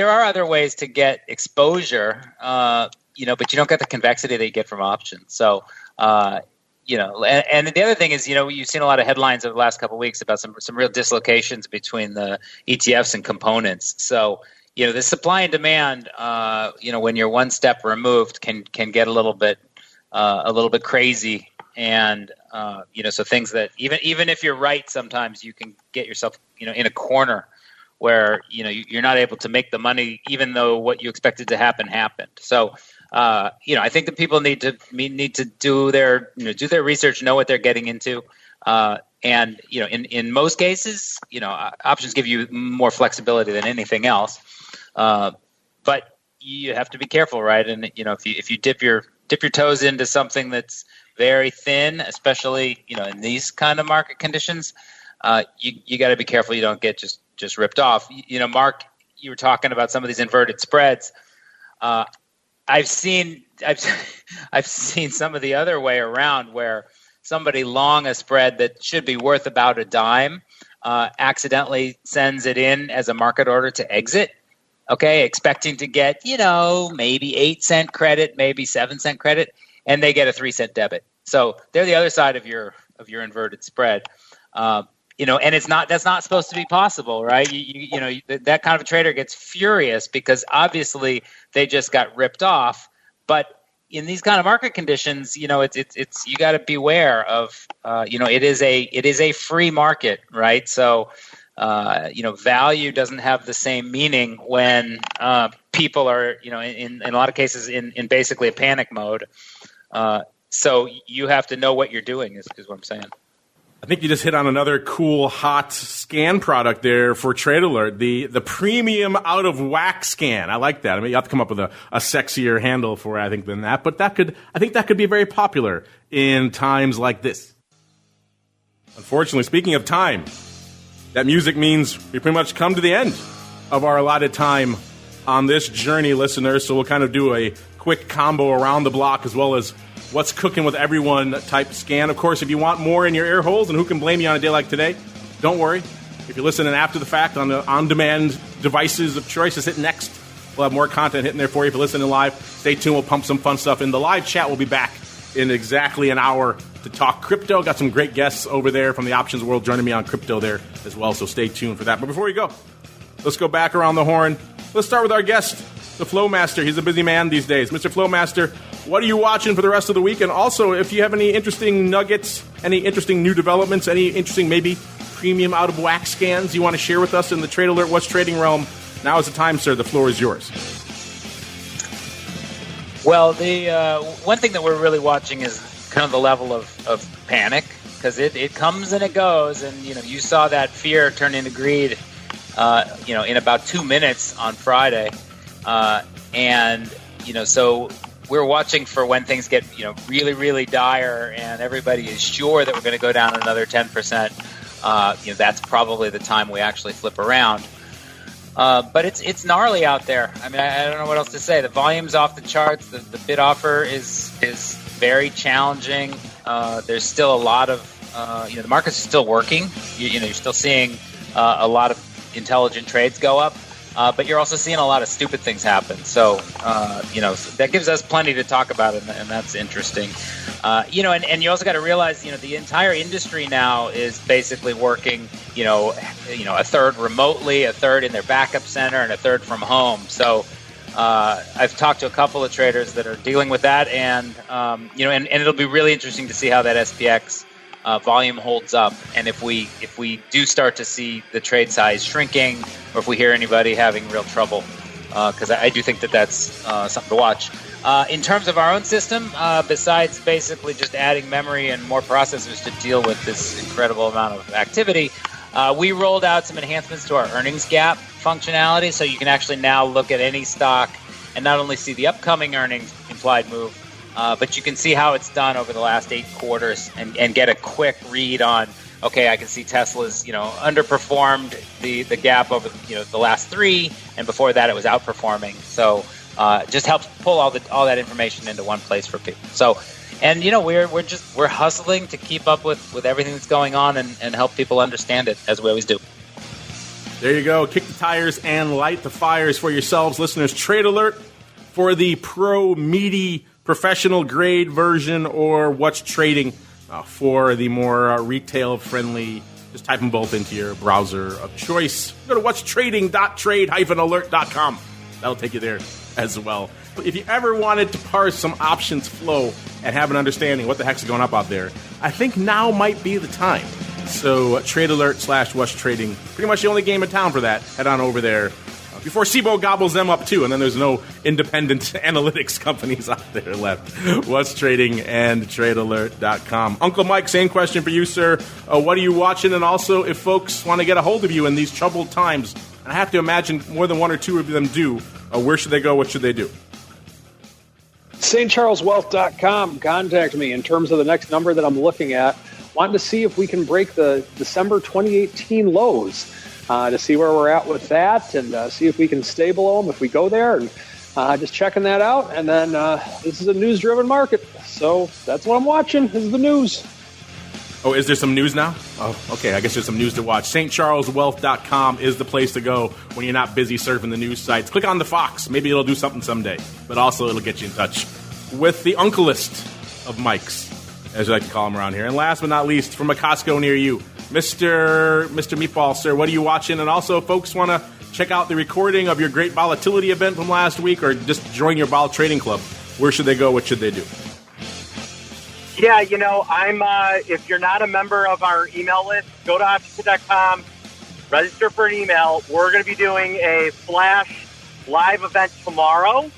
are other ways to get exposure, but you don't get the convexity that you get from options. So, and the other thing is, you've seen a lot of headlines over the last couple of weeks about some real dislocations between the ETFs and components. So, the supply and demand, when you're one step removed, can get a little bit crazy. And, so things that even if you're right, sometimes you can get yourself, in a corner where you're not able to make the money even though what you expected to happen happened. So I think that people need to do their research, know what they're getting into, and in most cases, options give you more flexibility than anything else, but you have to be careful, right? And if you dip your toes into something that's very thin, especially in these kind of market conditions, you got to be careful you don't get just ripped off. Mark, you were talking about some of these inverted spreads. I've seen some of the other way around where somebody long a spread that should be worth about a dime accidentally sends it in as a market order to exit. Okay, expecting to get maybe 8-cent credit, maybe 7-cent credit, and they get a 3-cent debit. So they're the other side of your inverted spread. And that's not supposed to be possible, right? That kind of a trader gets furious because obviously they just got ripped off. But in these kind of market conditions, it's you got to beware of it is a free market, right? So value doesn't have the same meaning when people are in a lot of cases in basically a panic mode. So you have to know what you're doing is what I'm saying. I think you just hit on another cool, hot scan product there for Trade Alert, the premium out of whack scan. I like that. I mean, you have to come up with a sexier handle for it, I think, than that. But I think that could be very popular in times like this. Unfortunately, speaking of time, that music means we pretty much come to the end of our allotted time on this journey, listeners. So we'll kind of do a quick combo around the block as well as what's cooking with everyone type scan. Of course, if you want more in your ear holes, and who can blame you on a day like today, don't worry. If you're listening after the fact on the on-demand devices of choice, just hit next. We'll have more content hitting there for you. If you're listening live, stay tuned. We'll pump some fun stuff in. The live chat will be back in exactly an hour to talk crypto. Got some great guests over there from the options world joining me on crypto there as well, so stay tuned for that. But before we go, let's go back around the horn. Let's start with our guest, the Flowmaster. He's a busy man these days. Mr. Flowmaster, what are you watching for the rest of the week? And also, if you have any interesting nuggets, any interesting new developments, any interesting maybe premium out of whack scans you want to share with us in the Trade Alert What's Trading realm, now is the time, sir. The floor is yours. Well, the one thing that we're really watching is kind of the level of panic, because it comes and it goes, and you saw that fear turn into greed in about 2 minutes on Friday, and so we're watching for when things get really, really dire and everybody is sure that we're going to go down another 10%. That's probably the time we actually flip around. But it's gnarly out there. I mean, I don't know what else to say. The volume's off the charts. The bid offer is very challenging. There's still a lot of the markets are still working. You're still seeing a lot of intelligent trades go up, but you're also seeing a lot of stupid things happen. So that gives us plenty to talk about, and that's interesting. And you also got to realize the entire industry now is basically working a third remotely, a third in their backup center, and a third from home. So I've talked to a couple of traders that are dealing with that, and it'll be really interesting to see how that SPX volume holds up, and if we do start to see the trade size shrinking, or if we hear anybody having real trouble, because I do think that's something to watch. In terms of our own system, besides basically just adding memory and more processors to deal with this incredible amount of activity, we rolled out some enhancements to our earnings gap functionality, so you can actually now look at any stock and not only see the upcoming earnings implied move, but you can see how it's done over the last 8 quarters and get a quick read on, okay, I can see Tesla's, underperformed the gap over, the last 3, and before that it was outperforming. So just helps pull all that information into one place for people. So, and we're hustling to keep up with everything that's going on and help people understand it, as we always do. There you go. Kick the tires and light the fires for yourselves, listeners. Trade Alert for the pro meaty professional grade version, or What's Trading for the more retail friendly. Just type them both into your browser of choice. Go to whatstrading.trade-alert.com. That'll take you there as well. If you ever wanted to parse some options flow and have an understanding what the heck's going up out there, I think now might be the time. So Trade Alert / What's Trading, pretty much the only game in town for that. Head on over there before SIBO gobbles them up too, and then there's no independent analytics companies out there left. What's Trading and TradeAlert.com. Uncle Mike, same question for you, sir. What are you watching? And also, if folks want to get a hold of you in these troubled times, and I have to imagine more than one or two of them do, where should they go? What should they do? stcharleswealth.com. Contact me in terms of the next number that I'm looking at. Wanting to see if we can break the December 2018 lows. To see where we're at with that and see if we can stay below them if we go there, and just checking that out. And then this is a news-driven market, so that's what I'm watching is the news. Oh, is there some news now? Oh, okay, I guess there's some news to watch. stcharleswealth.com is the place to go when you're not busy surfing the news sites. Click on the Fox. Maybe it'll do something someday, but also it'll get you in touch with the Uncleist of Mikes, as you like to call him around here. And last but not least, from a Costco near you, Mr. Meatball, sir, what are you watching? And also, if folks want to check out the recording of your great volatility event from last week or just join your vol trading club, where should they go? What should they do? Yeah, I'm, if you're not a member of our email list, go to options.com, register for an email. We're going to be doing a flash live event tomorrow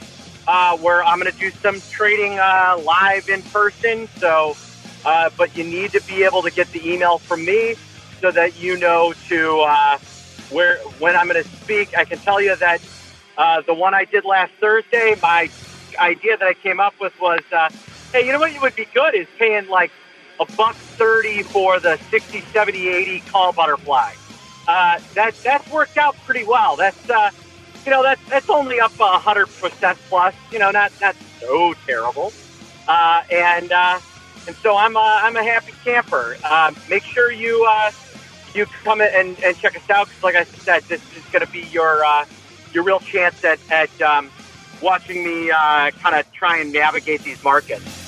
where I'm going to do some trading live in person. So, but you need to be able to get the email from me so that you know when I'm going to speak. I can tell you that the one I did last Thursday, my idea that I came up with was, hey, you know what would be good is paying like $1.30 for the 60, 70, 80 call butterfly. That's worked out pretty well. That's only up 100% plus. Not so terrible. And so I'm a happy camper. Make sure you come in and check us out, because like I said, this is going to be your real chance at watching me kind of try and navigate these markets.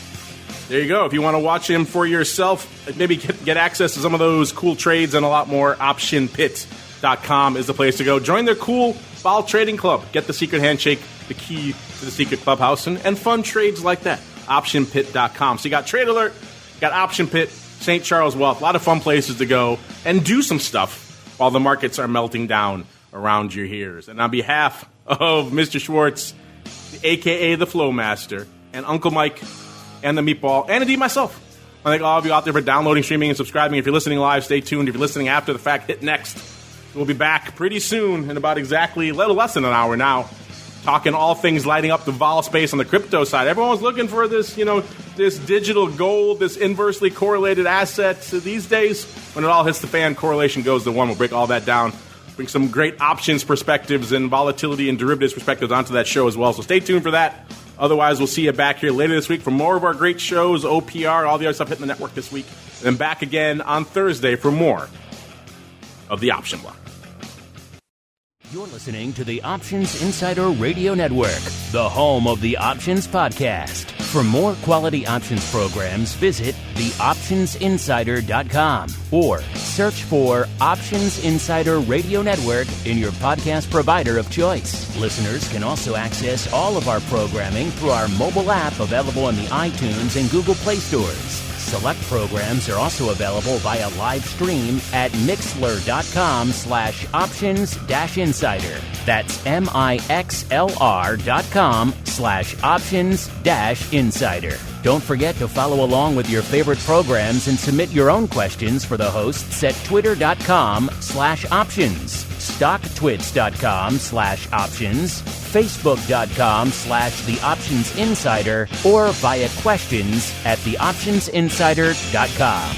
There you go. If you want to watch him for yourself, maybe get access to some of those cool trades and a lot more, optionpit.com is the place to go. Join their cool vol trading club. Get the secret handshake, the key to the secret clubhouse, and fun trades like that. Optionpit.com. So you got Trade Alert, you got Option Pit, St. Charles Wealth, a lot of fun places to go and do some stuff while the markets are melting down around your ears. And on behalf of Mr. Schwartz, a.k.a. the Flow Master, and Uncle Mike, and the Meatball, and indeed myself, I thank all of you out there for downloading, streaming, and subscribing. If you're listening live, stay tuned. If you're listening after the fact, hit next. We'll be back pretty soon in about exactly a little less than an hour now, talking all things lighting up the vol space on the crypto side. Everyone's looking for this, this digital gold, this inversely correlated asset. So these days, when it all hits the fan, correlation goes to 1. We'll break all that down, bring some great options perspectives and volatility and derivatives perspectives onto that show as well. So stay tuned for that. Otherwise, we'll see you back here later this week for more of our great shows, OPR, all the other stuff hitting the network this week. And then back again on Thursday for more of the Option Block. You're listening to the Options Insider Radio Network, the home of the Options Podcast. For more quality options programs, visit theoptionsinsider.com or search for Options Insider Radio Network in your podcast provider of choice. Listeners can also access all of our programming through our mobile app available in the iTunes and Google Play stores. Select programs are also available via live stream at mixlr.com/options-insider. That's mixlr.com/options-insider. Don't forget to follow along with your favorite programs and submit your own questions for the hosts at twitter.com/options, stocktwits.com/options, facebook.com/theoptionsinsider, or via questions at theoptionsinsider.com.